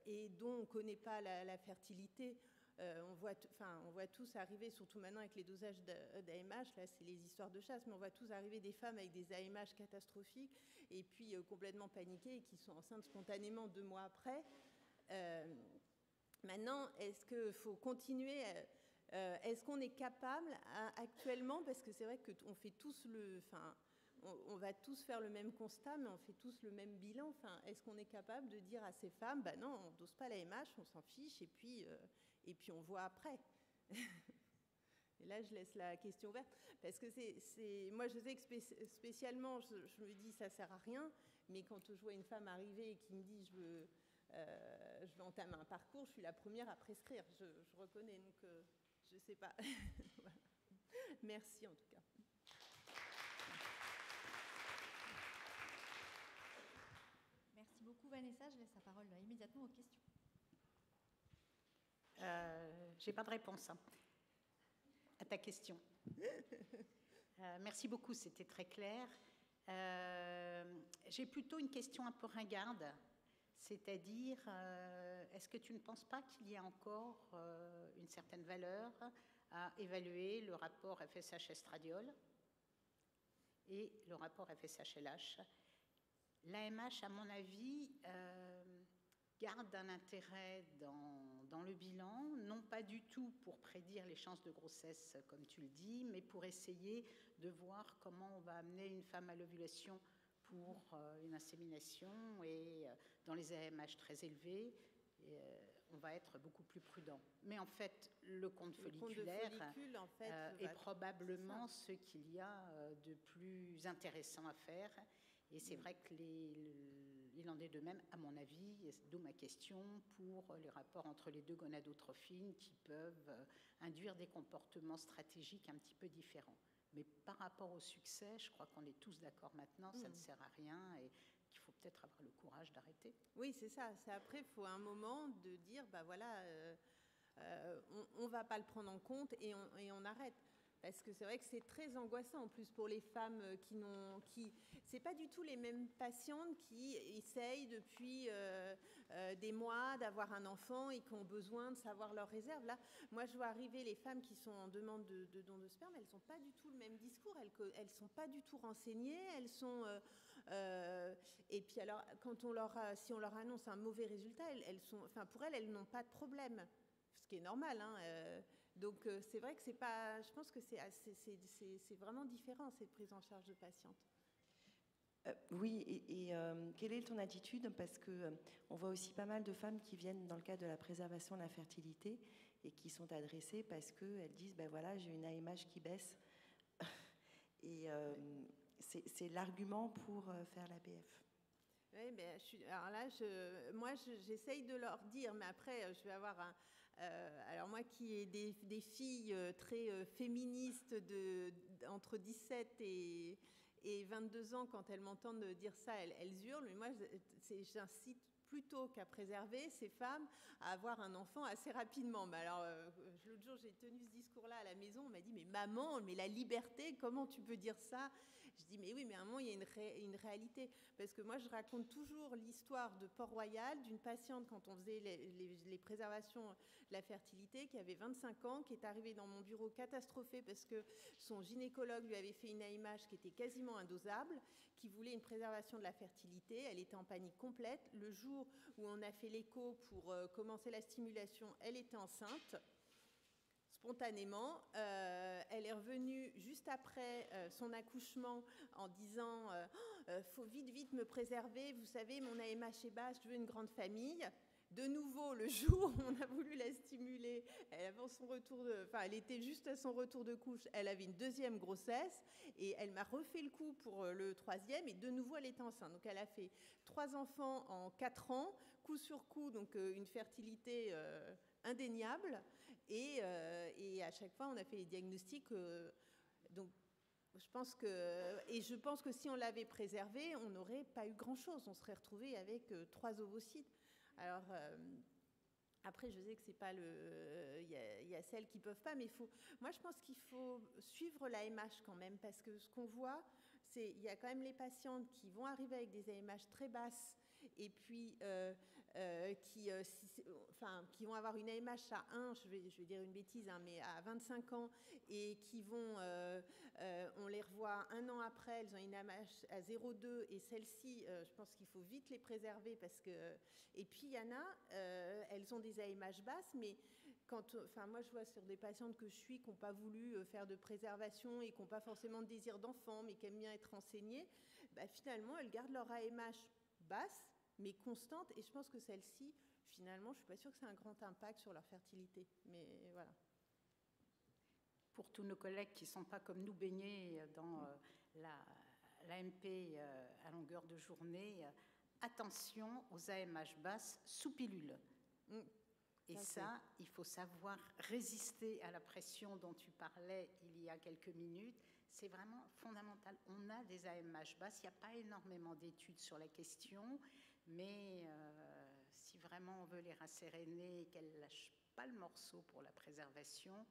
S6: et dont on ne connaît pas la fertilité, on voit tous arriver, surtout maintenant avec les dosages d'AMH, là c'est les histoires de chasse, mais on voit tous arriver des femmes avec des AMH catastrophiques et puis complètement paniquées et qui sont enceintes spontanément 2 mois après. Maintenant, est-ce qu'il faut continuer est-ce qu'on est capable actuellement, parce que c'est vrai qu'on fait tous on va tous faire le même constat, mais on fait tous le même bilan. Enfin, est-ce qu'on est capable de dire à ces femmes, non, on ne dose pas l'AMH, on s'en fiche, et puis on voit après. Et là, je laisse la question ouverte, parce que moi, je sais que spécialement, je me dis, ça ne sert à rien, mais quand je vois une femme arriver et qui me dit, je veux entamer un parcours, je suis la première à prescrire, je reconnais, donc je ne sais pas. Voilà. Merci en tout cas.
S5: Merci beaucoup Vanessa, je laisse la parole immédiatement aux questions.
S7: Je n'ai pas de réponse à ta question. Merci beaucoup, c'était très clair. J'ai plutôt une question un peu ringarde, c'est-à-dire, est-ce que tu ne penses pas qu'il y a encore une certaine valeur à évaluer le rapport FSH-estradiol et le rapport FSH-LH? L'AMH, à mon avis, garde un intérêt dans le bilan, non pas du tout pour prédire les chances de grossesse, comme tu le dis, mais pour essayer de voir comment on va amener une femme à l'ovulation pour une insémination. Et dans les AMH très élevés, on va être beaucoup plus prudent. Mais en fait, le compte folliculaire est probablement ce qu'il y a de plus intéressant à faire. Et c'est vrai qu'il en est de même, à mon avis, d'où ma question, pour les rapports entre les deux gonadotrophines qui peuvent induire des comportements stratégiques un petit peu différents. Mais par rapport au succès, je crois qu'on est tous d'accord maintenant, ça ne sert à rien et qu'il faut peut-être avoir le courage d'arrêter.
S6: Oui, c'est ça. Après, il faut un moment de dire, voilà, on ne va pas le prendre en compte et on arrête. Parce que c'est vrai que c'est très angoissant en plus pour les femmes c'est pas du tout les mêmes patientes qui essayent depuis des mois d'avoir un enfant et qui ont besoin de savoir leurs réserves. Là, moi, je vois arriver les femmes qui sont en demande de don de sperme, elles n'ont pas du tout le même discours, elles sont pas du tout renseignées, elles sont... et puis alors, si on leur annonce un mauvais résultat, pour elles n'ont pas de problème, ce qui est normal, donc c'est vrai que c'est pas, je pense que c'est vraiment différent cette prise en charge de patientes.
S3: Oui, et quelle est ton attitude? Parce qu'on voit aussi pas mal de femmes qui viennent dans le cadre de la préservation de la fertilité et qui sont adressées parce qu'elles disent, voilà, j'ai une AMH qui baisse. Et c'est l'argument pour faire l'ABF.
S6: Oui, alors là, moi, j'essaye de leur dire, mais après, je vais avoir alors moi qui ai des filles très féministes entre 17 et 22 ans, quand elles m'entendent dire ça, elles hurlent. Mais moi, j'incite plutôt qu'à préserver ces femmes à avoir un enfant assez rapidement. Mais alors, l'autre jour, j'ai tenu ce discours-là à la maison. On m'a dit, mais maman, mais la liberté, comment tu peux dire ça? Je dis, mais oui, mais à un moment, il y a une réalité. Parce que moi, je raconte toujours l'histoire de Port-Royal, d'une patiente, quand on faisait les préservations de la fertilité, qui avait 25 ans, qui est arrivée dans mon bureau catastrophée parce que son gynécologue lui avait fait une AMH qui était quasiment indosable, qui voulait une préservation de la fertilité. Elle était en panique complète. Le jour où on a fait l'écho pour commencer la stimulation, elle était enceinte. Spontanément, elle est revenue juste après son accouchement en disant faut vite me préserver. Vous savez, mon AMH est basse, je veux une grande famille. De nouveau, le jour où on a voulu la stimuler, elle était juste à son retour de couche, elle avait une deuxième grossesse et elle m'a refait le coup pour le troisième et de nouveau elle était enceinte. Donc elle a fait 3 enfants en 4 ans, coup sur coup, donc une fertilité indéniable et à chaque fois on a fait les diagnostics. Donc je pense que si on l'avait préservée, on n'aurait pas eu grand-chose. On serait retrouvé avec 3 ovocytes. Alors, après, je sais que c'est pas il y a celles qui peuvent pas, mais moi, je pense qu'il faut suivre l'AMH quand même, parce que ce qu'on voit, il y a quand même les patientes qui vont arriver avec des AMH très basses, et puis qui vont avoir une AMH à 1, je vais dire une bêtise, hein, mais à 25 ans, et qui vont, on les revoit 1 an après, elles ont une AMH à 0,2, et celles-ci, je pense qu'il faut vite les préserver, parce que... Et puis, il y en a, elles ont des AMH basses, mais moi, je vois sur des patientes que je suis qui n'ont pas voulu faire de préservation et qui n'ont pas forcément de désir d'enfant, mais qui aiment bien être renseignées, finalement, elles gardent leur AMH basse, mais constante, et je pense que celle-ci, finalement, je ne suis pas sûre que c'est un grand impact sur leur fertilité, mais voilà.
S7: Pour tous nos collègues qui ne sont pas comme nous baignés dans l'AMP à longueur de journée, attention aux AMH basses sous pilule. Et ça, il faut savoir résister à la pression dont tu parlais il y a quelques minutes. C'est vraiment fondamental. On a des AMH basses, il n'y a pas énormément d'études sur la question, mais si vraiment on veut les rasséréner et qu'elles ne lâchent pas le morceau pour la préservation,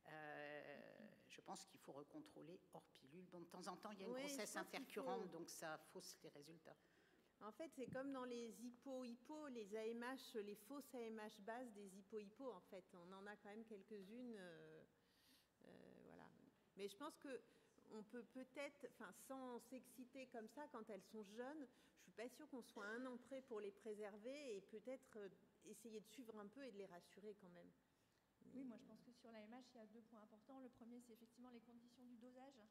S7: je pense qu'il faut recontrôler hors pilule. Bon, de temps en temps, il y a une grossesse intercurrente, donc ça fausse les résultats.
S6: En fait, c'est comme dans les hypo, les AMH, les fausses AMH bases des hypo, en fait. On en a quand même quelques-unes. Voilà. Mais je pense qu'on peut peut-être, sans s'exciter comme ça, quand elles sont jeunes, je ne suis pas sûre qu'on soit 1 an près pour les préserver et peut-être essayer de suivre un peu et de les rassurer quand même.
S5: Oui, moi je pense que sur l'AMH, il y a 2 points importants. Le premier, c'est effectivement les conditions du dosage.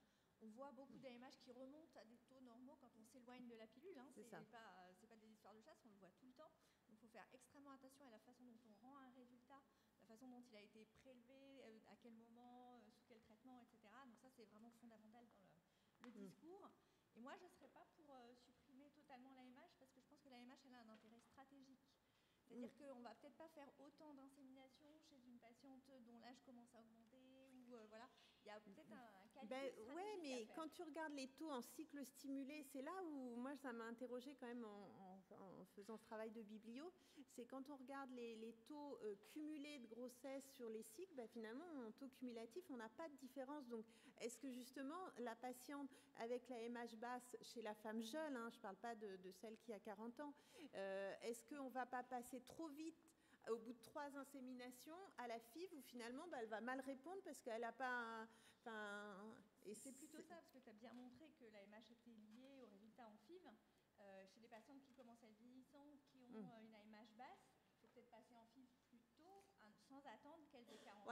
S5: On voit beaucoup d'AMH qui remontent à des taux normaux quand on s'éloigne de la pilule. Hein. C'est pas des histoires de chasse, on le voit tout le temps. Donc il faut faire extrêmement attention à la façon dont on rend un résultat, la façon dont il a été prélevé, à quel moment, sous quel traitement, etc. Donc ça, c'est vraiment fondamental dans le discours. Et moi, je ne serais pas pour supprimer totalement l'AMH parce que je pense que l'AMH, elle a un intérêt stratégique. C'est-à-dire qu'on ne va peut-être pas faire autant d'insémination chez une patiente dont l'âge commence à augmenter ou voilà. Il y a peut-être un calcul stratégique
S6: ouais, mais
S5: à faire.
S6: quand tu regardes les taux en cycle stimulé, c'est là où moi ça m'a interrogée quand même en faisant ce travail de biblio, c'est quand on regarde les taux cumulés de grossesse sur les cycles, finalement en taux cumulatif on n'a pas de différence. Donc est-ce que justement la patiente avec la MH basse chez la femme jeune, hein, je ne parle pas de celle qui a 40 ans, est-ce qu'on ne va pas passer trop vite au bout de 3 inséminations à la FIV où finalement elle va mal répondre parce qu'elle n'a pas...
S5: Et c'est plutôt ça, parce que tu as bien montré que la MH était liée au résultat en FIV. Chez les patientes qui commencent à être vieillissantes, qui ont une AMH basse, il faut peut-être passer en FIV plus tôt, sans attendre qu'elles aient 40 ans.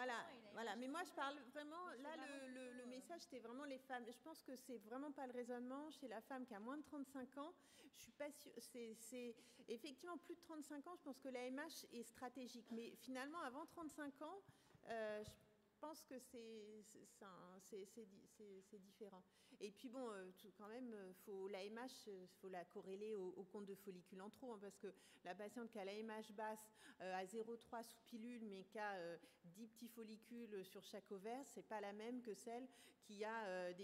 S6: Voilà, mais moi je parle vraiment, là le message c'était vraiment les femmes. Je pense que c'est vraiment pas le raisonnement chez la femme qui a moins de 35 ans. Je suis pas sûre, c'est effectivement plus de 35 ans, je pense que la MH est stratégique. Mais finalement, avant 35 ans, je pense que c'est différent. Et puis bon, quand même, l'AMH, il faut la corréler au compte de follicules en trop, hein, parce que la patiente qui a l'AMH basse à 0,3 sous pilule, mais qui a 10 petits follicules sur chaque ovaire, c'est pas la même que celle qui a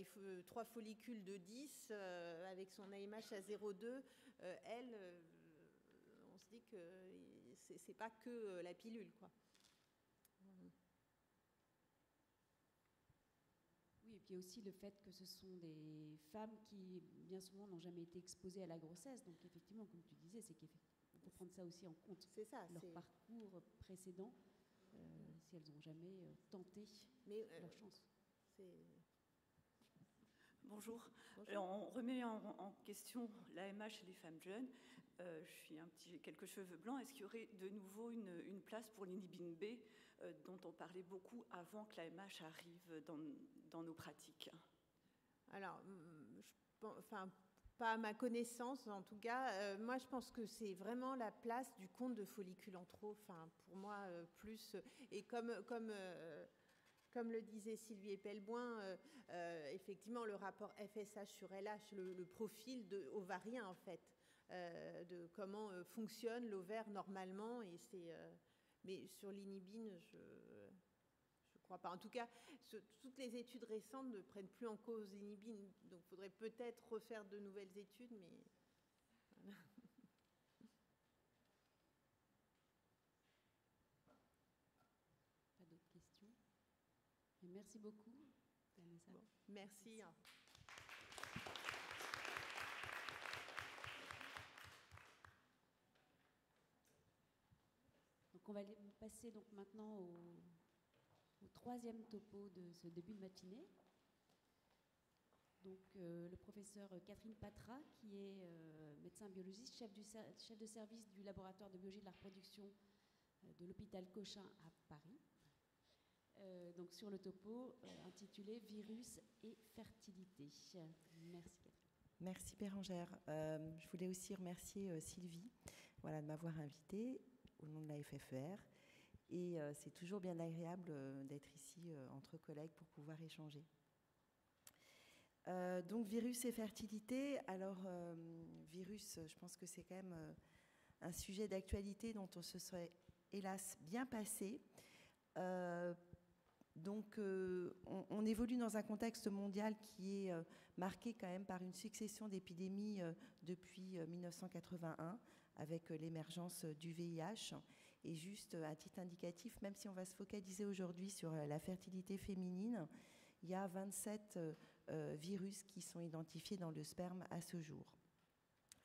S6: 3 follicules de 10 avec son AMH à 0,2. Elle, on se dit que c'est pas que la pilule, quoi.
S1: Oui, et puis aussi le fait que ce sont des femmes qui, bien souvent, n'ont jamais été exposées à la grossesse. Donc, effectivement, comme tu disais, c'est qu'on peut prendre ça aussi en compte.
S6: C'est ça.
S1: Leur parcours précédent, si elles n'ont jamais tenté leur chance.
S8: Bonjour. Alors, on remet en question l'AMH chez les femmes jeunes. J'ai quelques cheveux blancs. Est-ce qu'il y aurait de nouveau une place pour l'inhibine B dont on parlait beaucoup avant que l'AMH arrive dans nos pratiques?
S6: Alors, Pas à ma connaissance, en tout cas. Moi, je pense que c'est vraiment la place du compte de follicule en trop. Enfin, pour moi, plus. Et comme le disait Sylvie Epelboin, effectivement, le rapport FSH sur LH, le profil ovarien, en fait, de comment fonctionne l'ovaire normalement. Mais sur l'inhibine, je crois pas. En tout cas, toutes les études récentes ne prennent plus en cause l'inhibine. Donc, il faudrait peut-être refaire de nouvelles études, mais voilà.
S1: Pas d'autres questions? Et merci beaucoup, Vanessa.
S6: Bon, merci.
S1: Donc, on va passer donc maintenant au troisième topo de ce début de matinée. Donc, le professeur Catherine Patra, qui est médecin biologiste, chef de service du laboratoire de biologie de la reproduction de l'hôpital Cochin à Paris. Donc, sur le topo intitulé « Virus et fertilité ». Merci, Catherine.
S3: Merci, Bérangère. Je voulais aussi remercier Sylvie de m'avoir invitée au nom de la FFER. Et c'est toujours bien agréable d'être ici entre collègues pour pouvoir échanger. Donc, virus et fertilité. Alors, virus, je pense que c'est quand même un sujet d'actualité dont on se serait, hélas, bien passé. Donc, on évolue dans un contexte mondial qui est marqué quand même par une succession d'épidémies depuis 1981, avec l'émergence du VIH. Et juste à titre indicatif, même si on va se focaliser aujourd'hui sur la fertilité féminine, il y a 27 virus qui sont identifiés dans le sperme à ce jour.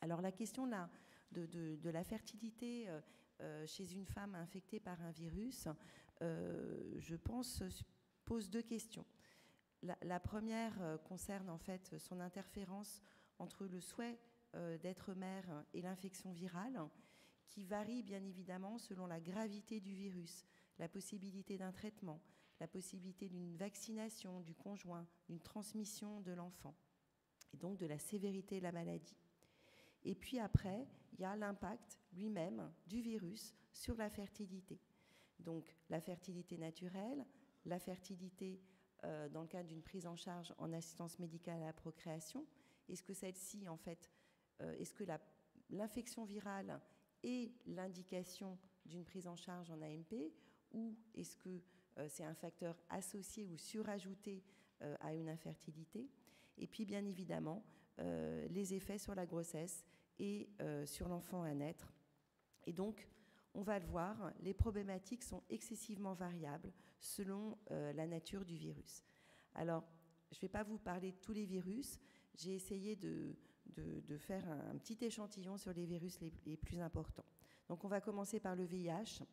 S3: Alors la question là, de la fertilité chez une femme infectée par un virus, je pense, pose deux questions. La première concerne en fait son interférence entre le souhait d'être mère et l'infection virale, qui varie bien évidemment selon la gravité du virus, la possibilité d'un traitement, la possibilité d'une vaccination du conjoint, d'une transmission de l'enfant, et donc de la sévérité de la maladie. Et puis après, il y a l'impact lui-même du virus sur la fertilité. Donc la fertilité naturelle, la fertilité dans le cadre d'une prise en charge en assistance médicale à la procréation. Est-ce que celle-ci, en fait, est-ce que l'infection virale est l'indication d'une prise en charge en AMP, ou est-ce que c'est un facteur associé ou surajouté à une infertilité? Et puis, bien évidemment, les effets sur la grossesse et sur l'enfant à naître. Et donc, on va le voir, les problématiques sont excessivement variables selon la nature du virus. Alors, je ne vais pas vous parler de tous les virus. J'ai essayé de faire un petit échantillon sur les virus les plus importants. Donc, on va commencer par le VIH.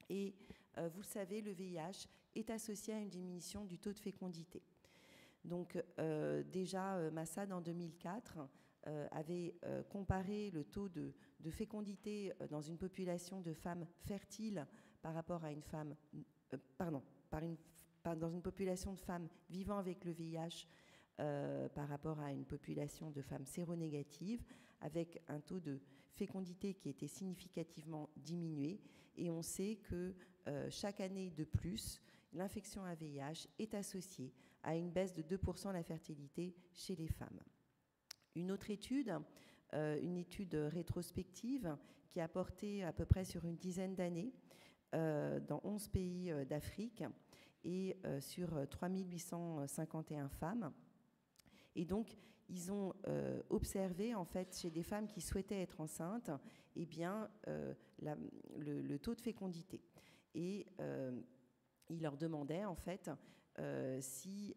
S3: Et vous le savez, le VIH est associé à une diminution du taux de fécondité. Donc, déjà, Massad, en 2004, avait comparé le taux de fécondité dans une population de femmes fertiles par rapport à une femme, dans une population de femmes vivant avec le VIH par rapport à une population de femmes séronégatives, avec un taux de fécondité qui était significativement diminué. Et on sait que chaque année de plus, l'infection à VIH est associée à une baisse de 2% de la fertilité chez les femmes. Une autre étude, une étude rétrospective qui a porté à peu près sur une dizaine d'années dans 11 pays d'Afrique et sur 3851 femmes. Et donc, ils ont observé, en fait, chez des femmes qui souhaitaient être enceintes, eh bien, le taux de fécondité. Et ils leur demandaient, en fait, si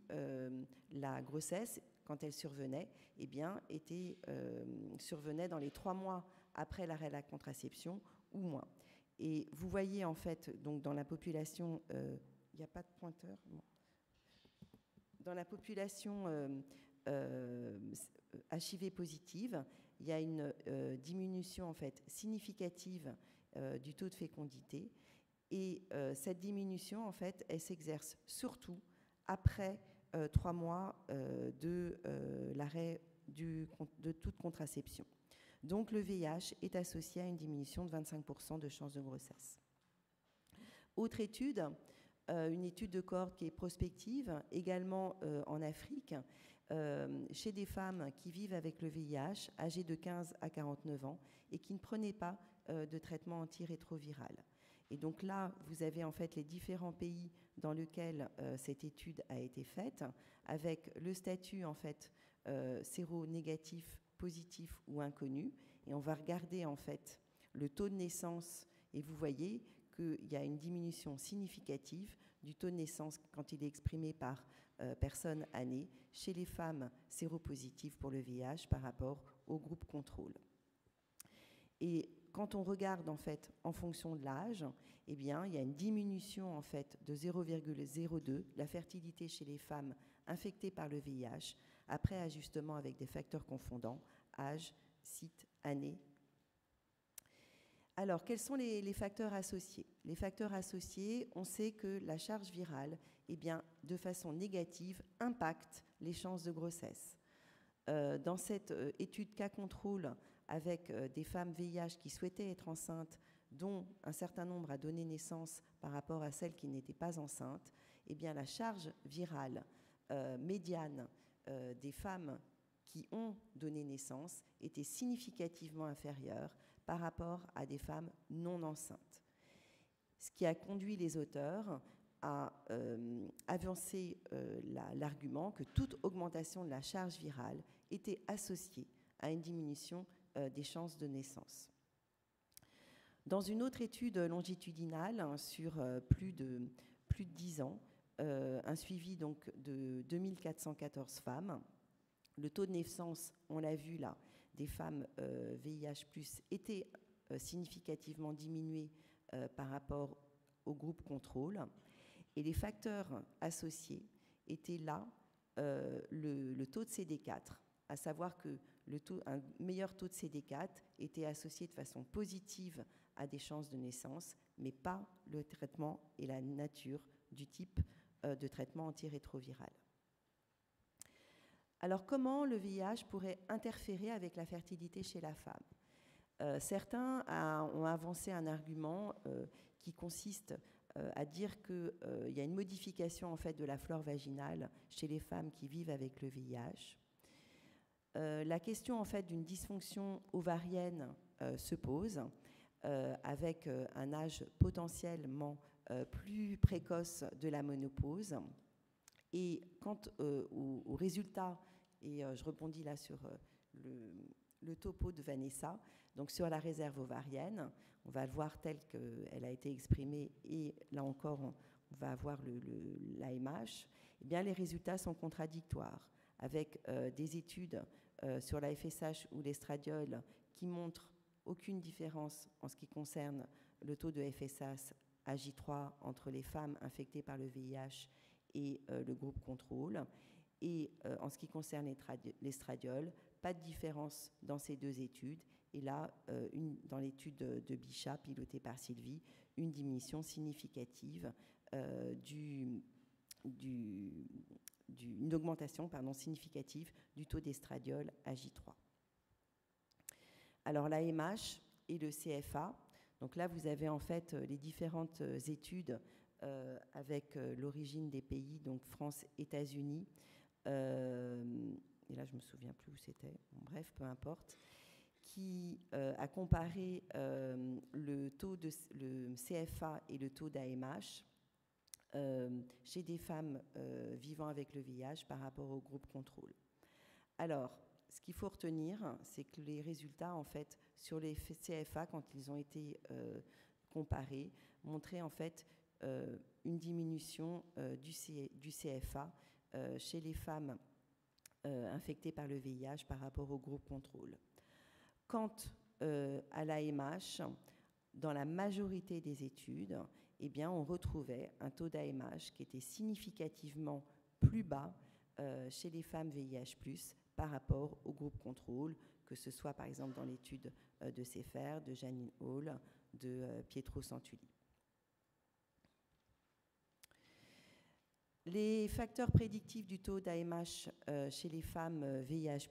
S3: la grossesse, quand elle survenait, eh bien, survenait dans les 3 mois après l'arrêt de la contraception ou moins. Et vous voyez, en fait, donc dans la population, il n'y a pas de pointeur, bon. Dans la population HIV positive, il y a une diminution, en fait, significative du taux de fécondité. Et cette diminution, en fait, elle s'exerce surtout après 3 mois de l'arrêt de toute contraception. Donc le VIH est associé à une diminution de 25% de chances de grossesse. Autre étude, une étude de cohorte qui est prospective, également en Afrique, chez des femmes qui vivent avec le VIH, âgées de 15 à 49 ans, et qui ne prenaient pas de traitement antirétroviral. Et donc là, vous avez en fait les différents pays dans lesquels cette étude a été faite, avec le statut en fait séronégatif, positif ou inconnu. Et on va regarder en fait le taux de naissance, et vous voyez qu'il y a une diminution significative du taux de naissance quand il est exprimé par personne année chez les femmes séropositives pour le VIH par rapport au groupe contrôle. Et quand on regarde en fait en fonction de l'âge, eh bien, il y a une diminution en fait de 0,02 la fertilité chez les femmes infectées par le VIH après ajustement avec des facteurs confondants, âge, site, année. Alors, quels sont les facteurs associés? Les facteurs associés, on sait que la charge virale, eh bien, de façon négative, impacte les chances de grossesse. Dans cette étude cas contrôle avec des femmes VIH qui souhaitaient être enceintes, dont un certain nombre a donné naissance par rapport à celles qui n'étaient pas enceintes, eh bien, la charge virale médiane des femmes qui ont donné naissance était significativement inférieure par rapport à des femmes non enceintes. Ce qui a conduit les auteurs à avancer l'argument que toute augmentation de la charge virale était associée à une diminution des chances de naissance. Dans une autre étude longitudinale sur plus de 10 ans, un suivi donc de 2414 femmes, le taux de naissance, on l'a vu là, des femmes VIH+, était significativement diminué par rapport au groupe contrôle. Et les facteurs associés étaient là le taux de CD4, à savoir que un meilleur taux de CD4 était associé de façon positive à des chances de naissance, mais pas le traitement et la nature du type de traitement antirétroviral. Alors, comment le VIH pourrait interférer avec la fertilité chez la femme? Certains ont avancé un argument qui consiste à dire qu'il y a une modification en fait, de la flore vaginale chez les femmes qui vivent avec le VIH. La question en fait, d'une dysfonction ovarienne se pose avec un âge potentiellement plus précoce de la ménopause. Et quant aux résultats, et je rebondis là sur le topo de Vanessa, donc sur la réserve ovarienne, on va le voir telle qu'elle a été exprimée, et là encore, on va avoir l'AMH. Eh bien, les résultats sont contradictoires, avec des études sur la FSH ou l'estradiol qui montrent aucune différence en ce qui concerne le taux de FSH à J3 entre les femmes infectées par le VIH et le groupe contrôle. Et en ce qui concerne l'estradiol, pas de différence dans ces deux études. Et là, dans l'étude de Bichat, pilotée par Sylvie, une diminution significative, une augmentation significative du taux d'estradiol à J3. Alors l'AMH et le CFA, donc là vous avez en fait les différentes études avec l'origine des pays, donc France, États-Unis, et là je ne me souviens plus où c'était, bon, bref, peu importe, qui a comparé le CFA et le taux d'AMH chez des femmes vivant avec le VIH par rapport au groupe contrôle. Alors, ce qu'il faut retenir, c'est que les résultats, en fait, sur les CFA, quand ils ont été comparés, montraient en fait une diminution du CFA chez les femmes infectées par le VIH par rapport au groupe contrôle. Quant à l'AMH, dans la majorité des études, eh bien, on retrouvait un taux d'AMH qui était significativement plus bas chez les femmes VIH+, par rapport au groupe contrôle, que ce soit par exemple dans l'étude de Sefer, de Janine Hall, de Pietro Santulli. Les facteurs prédictifs du taux d'AMH chez les femmes VIH+,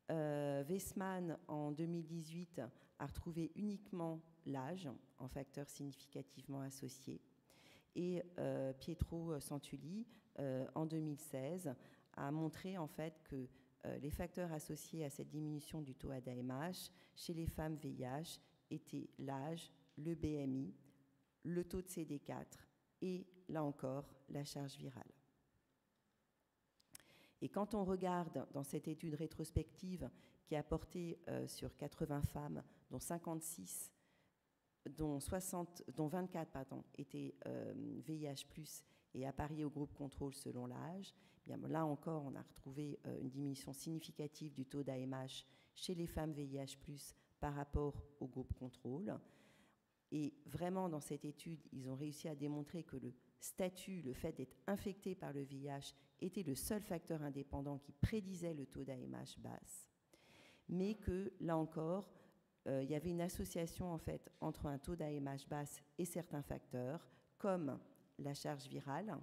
S3: Weissman, en 2018, a retrouvé uniquement l'âge en facteur significativement associé. Et Pietro Santulli, en 2016, a montré en fait que les facteurs associés à cette diminution du taux d'AMH chez les femmes VIH étaient l'âge, le BMI, le taux de CD4 et, là encore, la charge virale. Et quand on regarde dans cette étude rétrospective qui a porté sur 80 femmes, dont 56, dont 24 étaient VIH+, et appariés au groupe contrôle selon l'âge, bien là encore, on a retrouvé une diminution significative du taux d'AMH chez les femmes VIH+, par rapport au groupe contrôle. Et vraiment, dans cette étude, ils ont réussi à démontrer que le statut, le fait d'être infecté par le VIH, était le seul facteur indépendant qui prédisait le taux d'AMH basse, mais que, là encore, il y avait une association en fait entre un taux d'AMH basse et certains facteurs, comme la charge virale.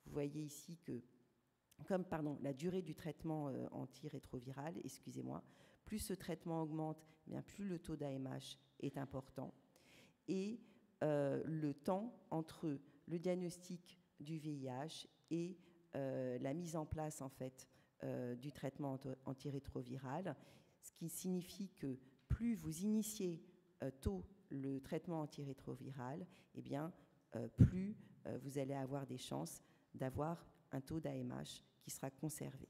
S3: Vous voyez ici que, comme la durée du traitement antirétroviral, excusez-moi, plus ce traitement augmente, bien plus le taux d'AMH est important. Et le temps entre le diagnostic du VIH et la mise en place en fait du traitement antirétroviral, ce qui signifie que plus vous initiez tôt le traitement antirétroviral, eh bien, plus vous allez avoir des chances d'avoir un taux d'AMH qui sera conservé.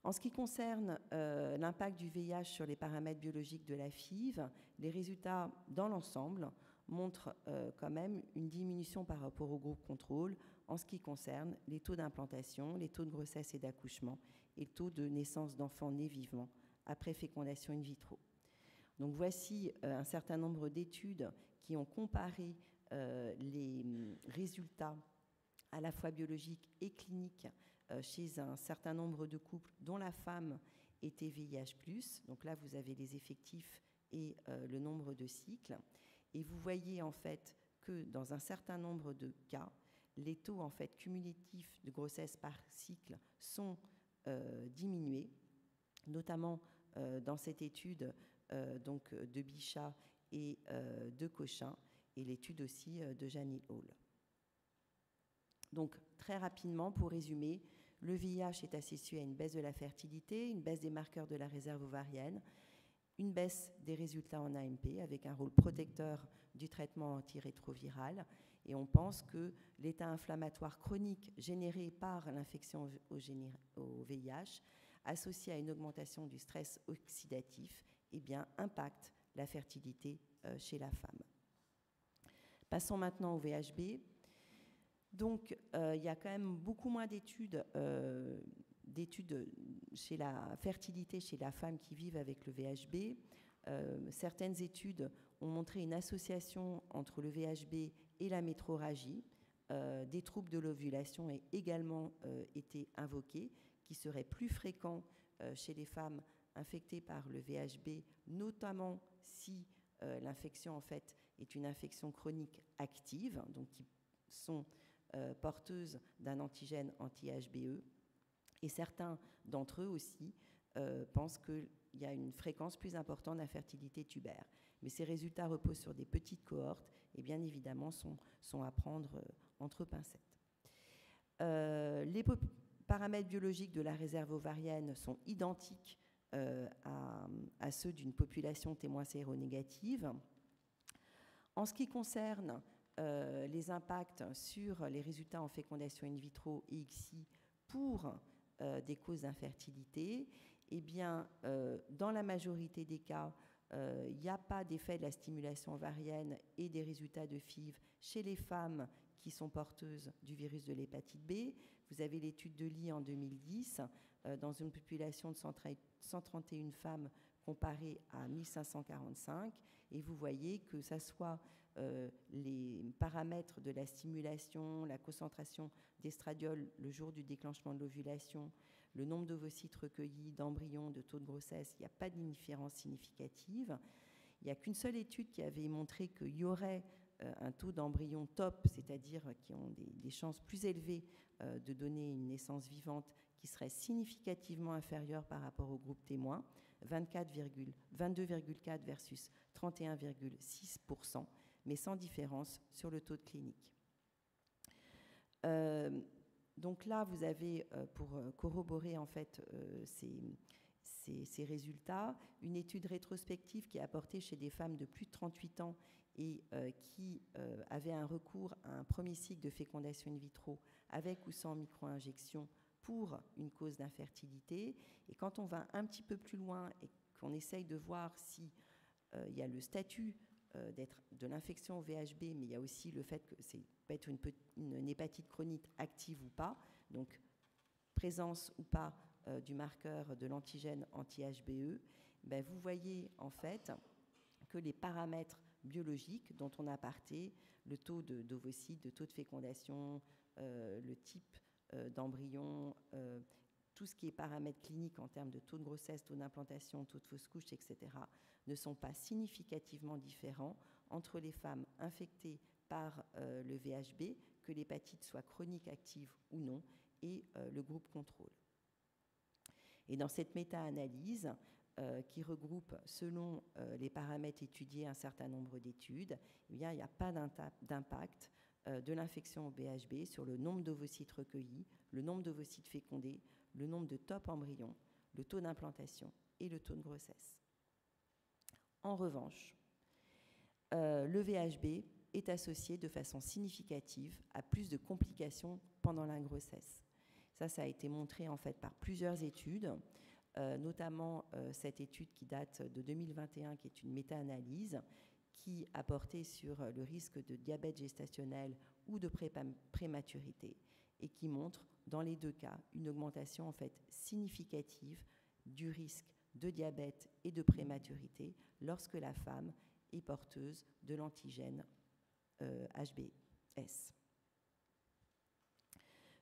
S3: En ce qui concerne l'impact du VIH sur les paramètres biologiques de la FIV, les résultats dans l'ensemble montrent quand même une diminution par rapport au groupe contrôle en ce qui concerne les taux d'implantation, les taux de grossesse et d'accouchement et le taux de naissance d'enfants nés vivants après fécondation in vitro. Donc voici un certain nombre d'études qui ont comparé les résultats à la fois biologiques et cliniques chez un certain nombre de couples dont la femme était VIH+. Donc là, vous avez les effectifs et le nombre de cycles. Et vous voyez en fait que dans un certain nombre de cas, les taux en fait cumulatifs de grossesse par cycle sont diminués, notamment dans cette étude donc de Bichat et de Cochin, et l'étude aussi de Janine Hall. Donc très rapidement, pour résumer, le VIH est associé à une baisse de la fertilité, une baisse des marqueurs de la réserve ovarienne, une baisse des résultats en AMP avec un rôle protecteur du traitement antirétroviral. Et on pense que l'état inflammatoire chronique généré par l'infection au VIH, associé à une augmentation du stress oxydatif, eh bien, impacte la fertilité chez la femme. Passons maintenant au VHB. Donc, il y a quand même beaucoup moins d'études chez la fertilité chez la femme qui vit avec le VHB. Certaines études ont montré une association entre le VHB et la métrorragie. Des troubles de l'ovulation ont également été invoqués, qui seraient plus fréquents chez les femmes infectées par le VHB, notamment si l'infection en fait est une infection chronique active, donc qui sont porteuses d'un antigène anti-HBE. Et certains d'entre eux aussi pensent qu'il y a une fréquence plus importante d'infertilité tubaire. Mais ces résultats reposent sur des petites cohortes et bien évidemment sont à prendre entre pincettes. Les paramètres biologiques de la réserve ovarienne sont identiques à ceux d'une population témoin séronégative. En ce qui concerne les impacts sur les résultats en fécondation in vitro et ICSI pour des causes d'infertilité, eh bien, dans la majorité des cas, il n'y a pas d'effet de la stimulation ovarienne et des résultats de FIV chez les femmes qui sont porteuses du virus de l'hépatite B. Vous avez l'étude de Lee en 2010, dans une population de 131 femmes comparée à 1545, et vous voyez que ça soit les paramètres de la stimulation, la concentration d'estradiol le jour du déclenchement de l'ovulation, le nombre d'ovocytes recueillis, d'embryons, de taux de grossesse, il n'y a pas de différence significative. Il n'y a qu'une seule étude qui avait montré qu'il y aurait un taux d'embryons top, c'est-à-dire qui ont des chances plus élevées de donner une naissance vivante qui serait significativement inférieure par rapport au groupe témoin, 22,4 versus 31,6%, mais sans différence sur le taux de clinique. Donc là, vous avez, pour corroborer en fait ces résultats, une étude rétrospective qui a porté chez des femmes de plus de 38 ans et qui avaient un recours à un premier cycle de fécondation in vitro avec ou sans micro-injection pour une cause d'infertilité. Et quand on va un petit peu plus loin et qu'on essaye de voir si il y a le statut de l'infection au VHB, mais il y a aussi le fait que c'est peut être une hépatite chronique active ou pas, donc présence ou pas du marqueur de l'antigène anti-HBE, ben vous voyez en fait que les paramètres biologiques dont on a parlé, le taux d'ovocytes, le taux de fécondation, le type d'embryon, tout ce qui est paramètres cliniques en termes de taux de grossesse, taux d'implantation, taux de fausse couche, etc., ne sont pas significativement différents entre les femmes infectées par le VHB, que l'hépatite soit chronique active ou non, et le groupe contrôle. Et dans cette méta-analyse, qui regroupe selon les paramètres étudiés un certain nombre d'études, eh bien, il n'y a pas d'impact de l'infection au VHB sur le nombre d'ovocytes recueillis, le nombre d'ovocytes fécondés, le nombre de top embryons, le taux d'implantation et le taux de grossesse. En revanche, le VHB est associé de façon significative à plus de complications pendant la grossesse. Ça a été montré en fait par plusieurs études, notamment cette étude qui date de 2021, qui est une méta-analyse, qui a porté sur le risque de diabète gestationnel ou de prématurité et qui montre dans les deux cas une augmentation en fait significative du risque de diabète et de prématurité lorsque la femme est porteuse de l'antigène HBS.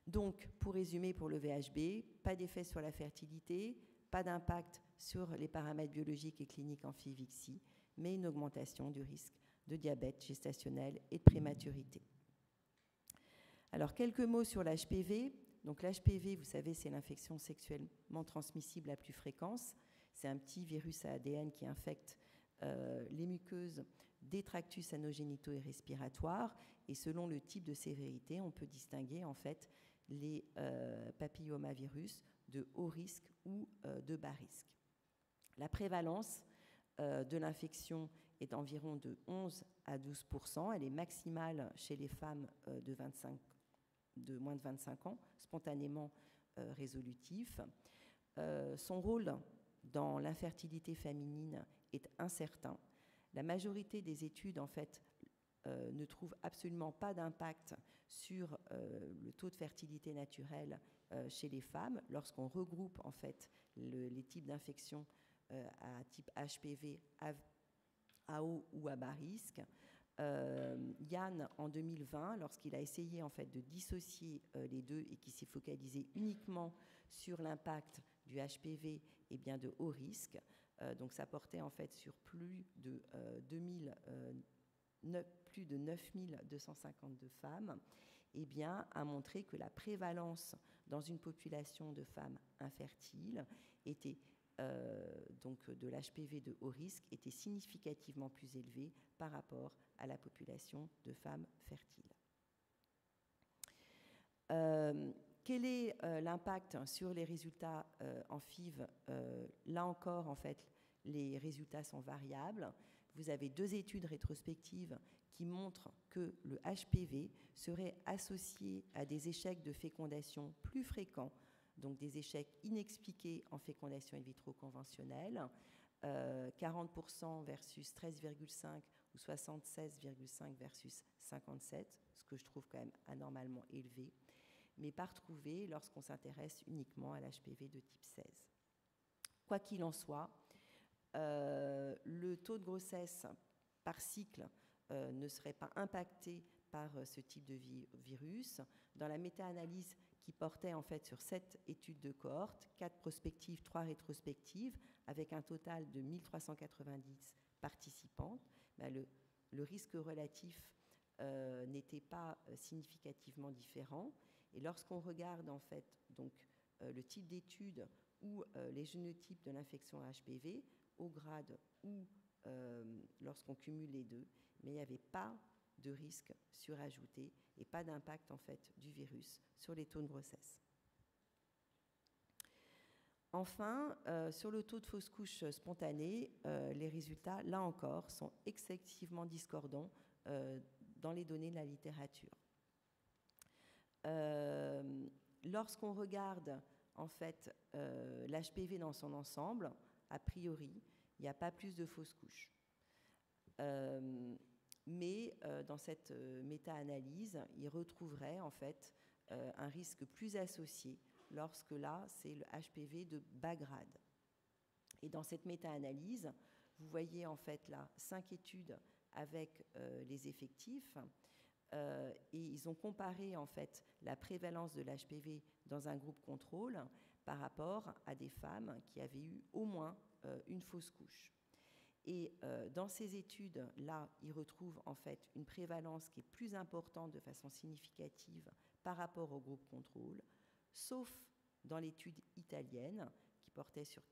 S3: Donc, pour résumer, pour le VHB, pas d'effet sur la fertilité, pas d'impact sur les paramètres biologiques et cliniques en FIVIXI, mais une augmentation du risque de diabète gestationnel et de prématurité. Alors, quelques mots sur l'HPV. Donc, l'HPV, vous savez, c'est l'infection sexuellement transmissible à plus fréquence. C'est un petit virus à ADN qui infecte les muqueuses des tractus anogénitaux et respiratoires. Et selon le type de sévérité, on peut distinguer en fait les papillomavirus de haut risque ou de bas risque. La prévalence de l'infection est d'environ de 11 à 12%. Elle est maximale chez les femmes de moins de 25 ans, spontanément résolutif. Son rôle dans l'infertilité féminine est incertain. La majorité des études, en fait, ne trouvent absolument pas d'impact sur le taux de fertilité naturelle chez les femmes lorsqu'on regroupe, en fait, les types d'infections à type HPV à haut ou à bas risque. Yann, en 2020, lorsqu'il a essayé en fait de dissocier les deux et qui s'est focalisé uniquement sur l'impact du HPV, eh bien de haut risque, donc ça portait en fait sur plus de 9252 femmes, eh bien a montré que la prévalence dans une population de femmes infertiles était donc de l'HPV de haut risque était significativement plus élevée par rapport à la population de femmes fertiles. Quel est l'impact sur les résultats en FIV? Là encore, en fait, les résultats sont variables. Vous avez deux études rétrospectives qui montrent que le HPV serait associé à des échecs de fécondation plus fréquents, donc des échecs inexpliqués en fécondation in vitro conventionnelle, 40% versus 13,5 ou 76,5 versus 57, ce que je trouve quand même anormalement élevé, mais pas retrouvé lorsqu'on s'intéresse uniquement à l'HPV de type 16. Quoi qu'il en soit, le taux de grossesse par cycle ne serait pas impacté par ce type de virus. Dans la méta-analyse qui portait en fait sur 7 études de cohorte, 4 prospectives, 3 rétrospectives, avec un total de 1390 participants, le risque relatif n'étaient pas significativement différents. Et lorsqu'on regarde en fait donc, le type d'études ou les génotypes de l'infection à HPV, au grade ou lorsqu'on cumule les deux, mais il n'y avait pas de risque surajouté et pas d'impact en fait du virus sur les taux de grossesse. Enfin, sur le taux de fausse couche spontanée, les résultats, là encore, sont excessivement discordants dans les données de la littérature. Lorsqu'on regarde en fait l'HPV dans son ensemble, a priori, il n'y a pas plus de fausses couches. Mais dans cette méta-analyse, il retrouverait en fait un risque plus associé lorsque là, c'est le HPV de bas grade. Et dans cette méta-analyse, vous voyez en fait là 5 études avec les effectifs et ils ont comparé en fait la prévalence de l'HPV dans un groupe contrôle par rapport à des femmes qui avaient eu au moins une fausse couche. Et dans ces études-là, ils retrouvent en fait une prévalence qui est plus importante de façon significative par rapport au groupe contrôle, sauf dans l'étude italienne qui portait sur,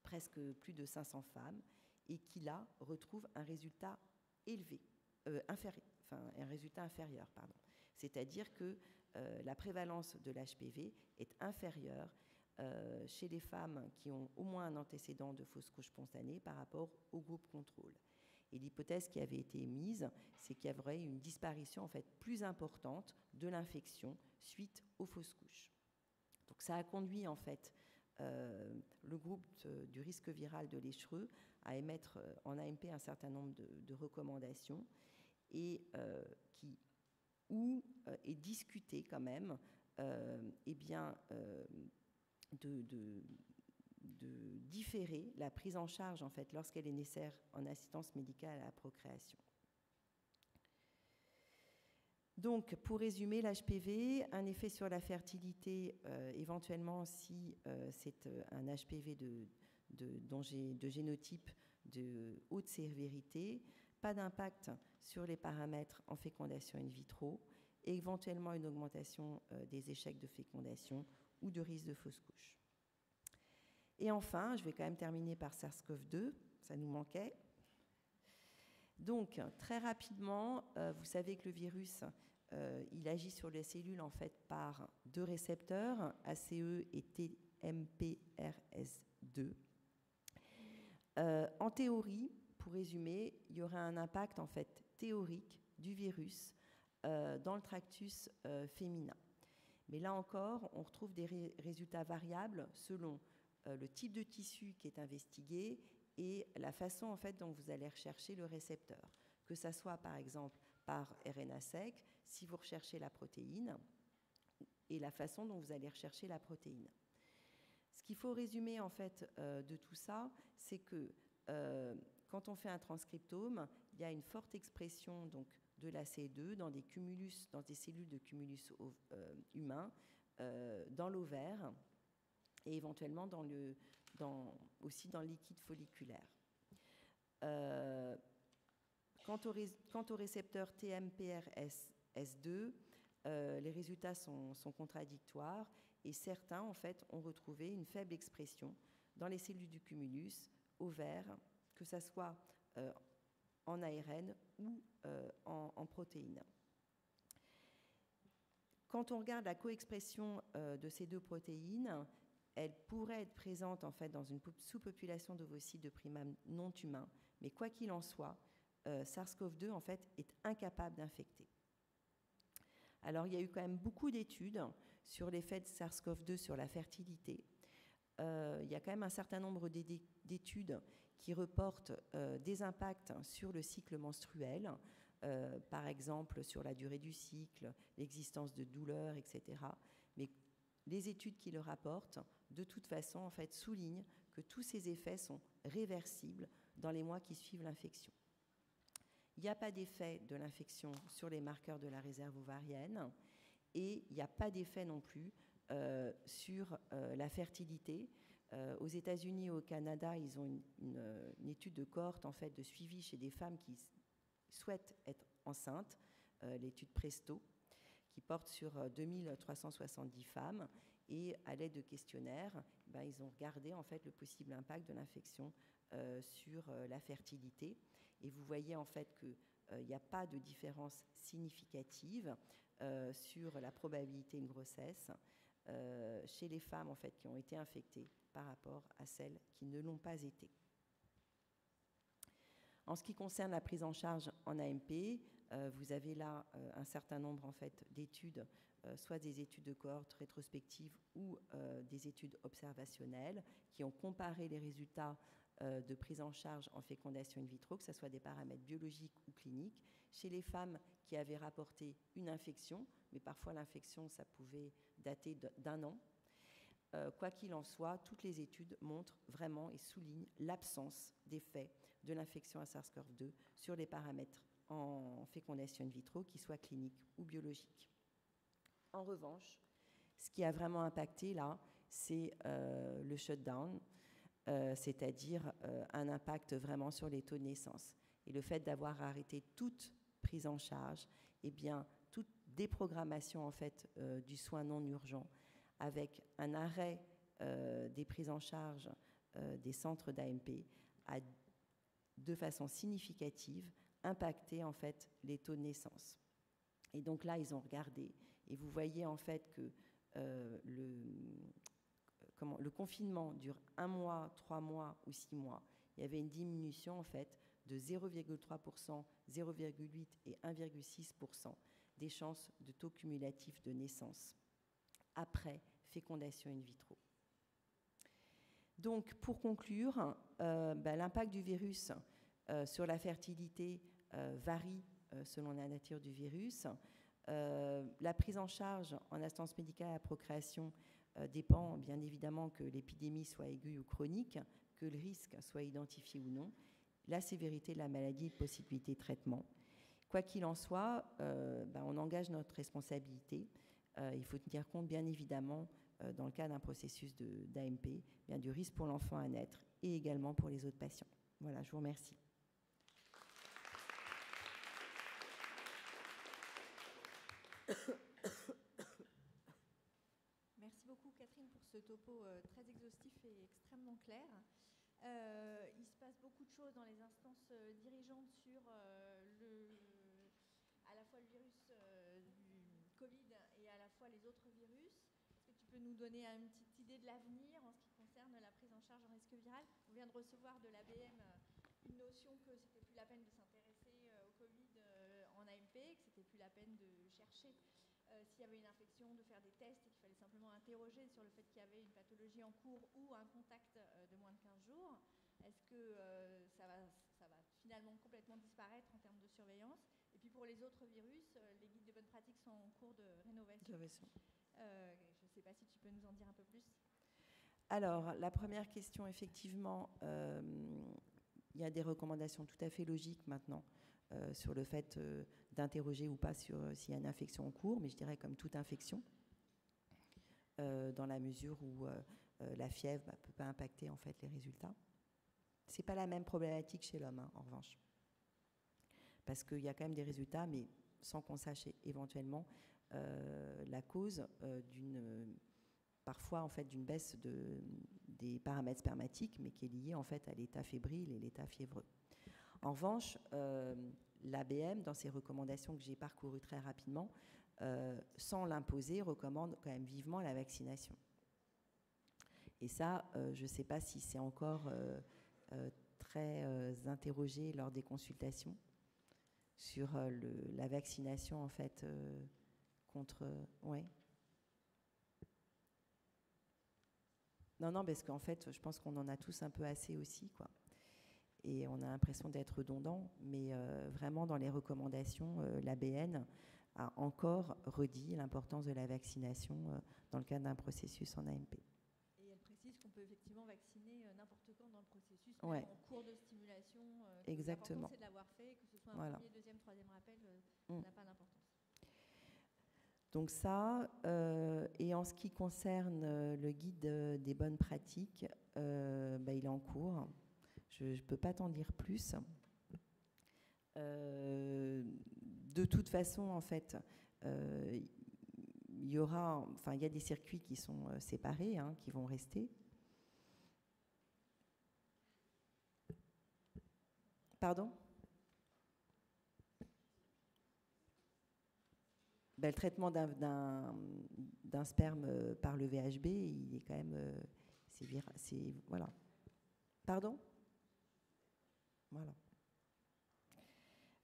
S3: presque plus de 500 femmes et qui là retrouve un résultat inférieur. C'est-à-dire que la prévalence de l'HPV est inférieure chez les femmes qui ont au moins un antécédent de fausse couche spontanée par rapport au groupe contrôle. Et l'hypothèse qui avait été émise, c'est qu'il y aurait une disparition en fait plus importante de l'infection suite aux fausses couches. Donc ça a conduit en fait le groupe du risque viral de l'Échereux à émettre en AMP un certain nombre de recommandations et où est discuté quand même de différer la prise en charge en fait lorsqu'elle est nécessaire en assistance médicale à la procréation. Donc, pour résumer, l'HPV, un effet sur la fertilité, éventuellement si c'est un HPV de génotype de haute sévérité, pas d'impact sur les paramètres en fécondation in vitro, et éventuellement une augmentation des échecs de fécondation ou de risque de fausse couche. Et enfin, je vais quand même terminer par SARS-CoV-2, ça nous manquait. Donc, très rapidement, vous savez que le virus, il agit sur les cellules en fait par 2 récepteurs, ACE et TMPRSS2. En théorie, pour résumer, il y aurait un impact en fait théorique du virus dans le tractus féminin. Mais là encore, on retrouve des résultats variables selon le type de tissu qui est investigué et la façon en fait dont vous allez rechercher le récepteur, que ça soit par exemple par RNA-seq, si vous recherchez la protéine, et la façon dont vous allez rechercher la protéine. Ce qu'il faut résumer en fait de tout ça, c'est que quand on fait un transcriptome, il y a une forte expression donc de la CE2 dans des cumulus, dans des cellules de cumulus humains, dans l'ovaire et éventuellement aussi dans le liquide folliculaire. Quant au récepteur TMPRSS2, les résultats sont contradictoires et certains en fait ont retrouvé une faible expression dans les cellules du cumulus, ovaire, que ce soit en ARN ou en protéines. Quand on regarde la coexpression de ces 2 protéines, elle pourrait être présente en fait dans une sous-population d'ovocytes de primate non humains, mais quoi qu'il en soit, SARS-CoV-2 en fait est incapable d'infecter. Alors il y a eu quand même beaucoup d'études sur l'effet de SARS-CoV-2 sur la fertilité. Il y a quand même un certain nombre d'études qui reportent des impacts sur le cycle menstruel, par exemple sur la durée du cycle, l'existence de douleurs, etc. Mais les études qui le rapportent, de toute façon, en fait, soulignent que tous ces effets sont réversibles dans les mois qui suivent l'infection. Il n'y a pas d'effet de l'infection sur les marqueurs de la réserve ovarienne et il n'y a pas d'effet non plus sur la fertilité. Aux États-Unis et au Canada, ils ont une étude de cohorte en fait, de suivi chez des femmes qui souhaitent être enceintes, l'étude Presto, qui porte sur 2370 femmes. Et à l'aide de questionnaires, ils ont regardé en fait le possible impact de l'infection sur la fertilité. Et vous voyez en fait qu'il n'y a pas de différence significative sur la probabilité de grossesse chez les femmes en fait, qui ont été infectées par rapport à celles qui ne l'ont pas été. En ce qui concerne la prise en charge en AMP, vous avez là un certain nombre en fait, d'études, soit des études de cohorte rétrospectives ou des études observationnelles qui ont comparé les résultats de prise en charge en fécondation in vitro, que ce soit des paramètres biologiques ou cliniques, chez les femmes qui avaient rapporté une infection, mais parfois l'infection, ça pouvait dater d'1 an. Quoi qu'il en soit, toutes les études montrent vraiment et soulignent l'absence d'effet de l'infection à SARS-CoV-2 sur les paramètres en fécondation in vitro, qu'ils soient cliniques ou biologiques. En revanche, ce qui a vraiment impacté là, c'est le shutdown, c'est-à-dire un impact vraiment sur les taux de naissance. Et le fait d'avoir arrêté toute prise en charge, eh bien, toute déprogrammation en fait, du soin non urgent, avec un arrêt des prises en charge des centres d'AMP, a de façon significative impacté en fait, les taux de naissance. Et donc là, ils ont regardé, et vous voyez en fait que le confinement dure 1 mois, 3 mois ou 6 mois. Il y avait une diminution en fait de 0,3%, 0,8% et 1,6% des chances de taux cumulatif de naissance après fécondation in vitro. Donc, pour conclure, l'impact du virus sur la fertilité varie selon la nature du virus. La prise en charge en assistance médicale à la procréation dépend bien évidemment que l'épidémie soit aiguë ou chronique, que le risque soit identifié ou non, la sévérité de la maladie et de possibilité de traitement. Quoi qu'il en soit, on engage notre responsabilité. Il faut tenir compte bien évidemment dans le cas d'un processus d'AMP, du risque pour l'enfant à naître et également pour les autres patients. Voilà, je vous remercie.
S5: Merci beaucoup Catherine pour ce topo très exhaustif et extrêmement clair. Il se passe beaucoup de choses dans les instances dirigeantes sur à la fois le virus du Covid et à la fois les autres virus. Est-ce que tu peux nous donner une petite idée de l'avenir en ce qui concerne la prise en charge en risque viral? On vient de recevoir de l'ABM une notion que c'était plus la peine de s'intéresser au Covid en AMP, que c'était plus la peine de chercher s'il y avait une infection, de faire des tests et qu'il fallait simplement interroger sur le fait qu'il y avait une pathologie en cours ou un contact de moins de 15 jours. Est-ce que ça va finalement complètement disparaître en termes de surveillance? Et puis pour les autres virus, les guides de bonnes pratiques sont en cours de rénovation. Je ne sais pas si tu peux nous en dire un peu plus.
S3: Alors, la première question, effectivement, il y a des recommandations tout à fait logiques maintenant sur le fait d'interroger ou pas sur s'il y a une infection en cours, mais je dirais comme toute infection, dans la mesure où la fièvre ne peut pas impacter en fait les résultats. Ce n'est pas la même problématique chez l'homme, en revanche, parce qu'il y a quand même des résultats, mais sans qu'on sache éventuellement la cause parfois en fait d'une baisse des paramètres spermatiques, mais qui est liée en fait à l'état fébrile et l'état fiévreux. En revanche, l'ABM, dans ses recommandations que j'ai parcourues très rapidement, sans l'imposer, recommande quand même vivement la vaccination. Et ça, je ne sais pas si c'est encore très interrogé lors des consultations sur la vaccination en fait contre... Ouais. Non, parce qu'en fait, je pense qu'on en a tous un peu assez aussi, quoi. Et on a l'impression d'être redondant, mais vraiment dans les recommandations, l'ABN a encore redit l'importance de la vaccination dans le cadre d'un processus en AMP.
S5: Et elle précise qu'on peut effectivement vacciner n'importe quand dans le processus, même en cours de stimulation.
S3: Exactement.
S5: L'important c'est de l'avoir fait, que ce soit un premier, deuxième, troisième rappel, ça n'a pas d'importance.
S3: Donc ça, et en ce qui concerne le guide des bonnes pratiques, il est en cours. Je ne peux pas t'en dire plus. De toute façon, en fait, il y a des circuits qui sont séparés, hein, qui vont rester. Pardon ? Ben, le traitement d'un sperme par le VHB, il est quand même... voilà. Pardon ? Voilà.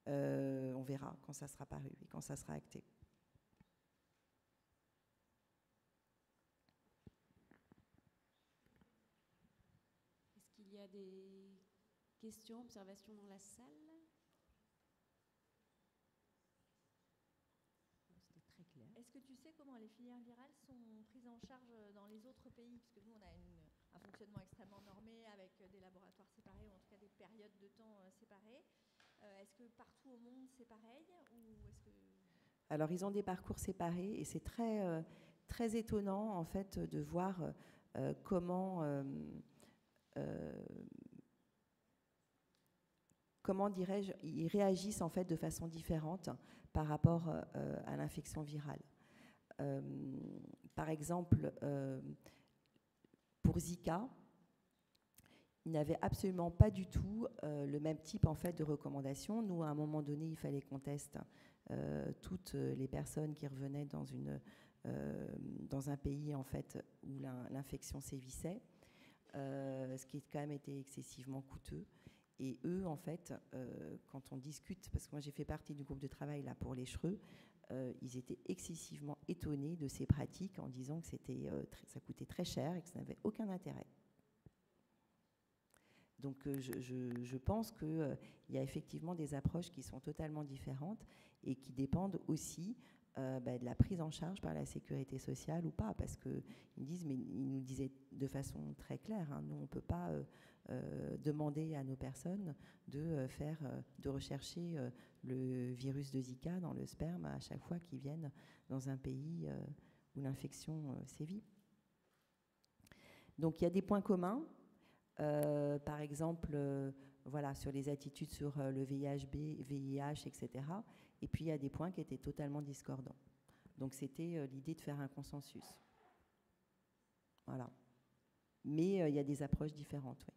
S3: On verra quand ça sera paru et quand ça sera acté.
S1: Est-ce qu'il y a des questions, observations dans la salle ? C'était très clair.
S5: Est-ce que tu sais comment les filières virales sont prises en charge dans les autres pays ? Puisque nous, on a un fonctionnement extrêmement normé avec des laboratoires séparés, ou en tout cas des périodes de temps séparées. Est-ce que partout au monde, c'est pareil ou est-ce que...
S3: Alors, ils ont des parcours séparés et c'est très, très étonnant, en fait, de voir comment dirais-je, ils réagissent, en fait, de façon différente par rapport à l'infection virale. Par exemple, pour Zika, ils n'avaient absolument pas du tout le même type, en fait, de recommandation. Nous, à un moment donné, il fallait qu'on teste toutes les personnes qui revenaient dans un pays, en fait, où l'infection sévissait, ce qui a quand même été excessivement coûteux. Et eux, en fait, quand on discute, parce que moi j'ai fait partie du groupe de travail là pour l'échereux, ils étaient excessivement étonnés de ces pratiques en disant que ça coûtait très cher et que ça n'avait aucun intérêt. Donc je pense qu'il y a effectivement des approches qui sont totalement différentes et qui dépendent aussi de la prise en charge par la sécurité sociale ou pas, parce qu'ils nous disaient de façon très claire, hein, nous on ne peut pas demander à nos personnes de rechercher le virus de Zika dans le sperme à chaque fois qu'ils viennent dans un pays où l'infection sévit. Donc il y a des points communs. Par exemple, voilà, sur les attitudes sur le VIH, etc. Et puis, il y a des points qui étaient totalement discordants. Donc, c'était l'idée de faire un consensus. Voilà. Mais il y a des approches différentes, oui.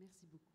S1: Merci beaucoup.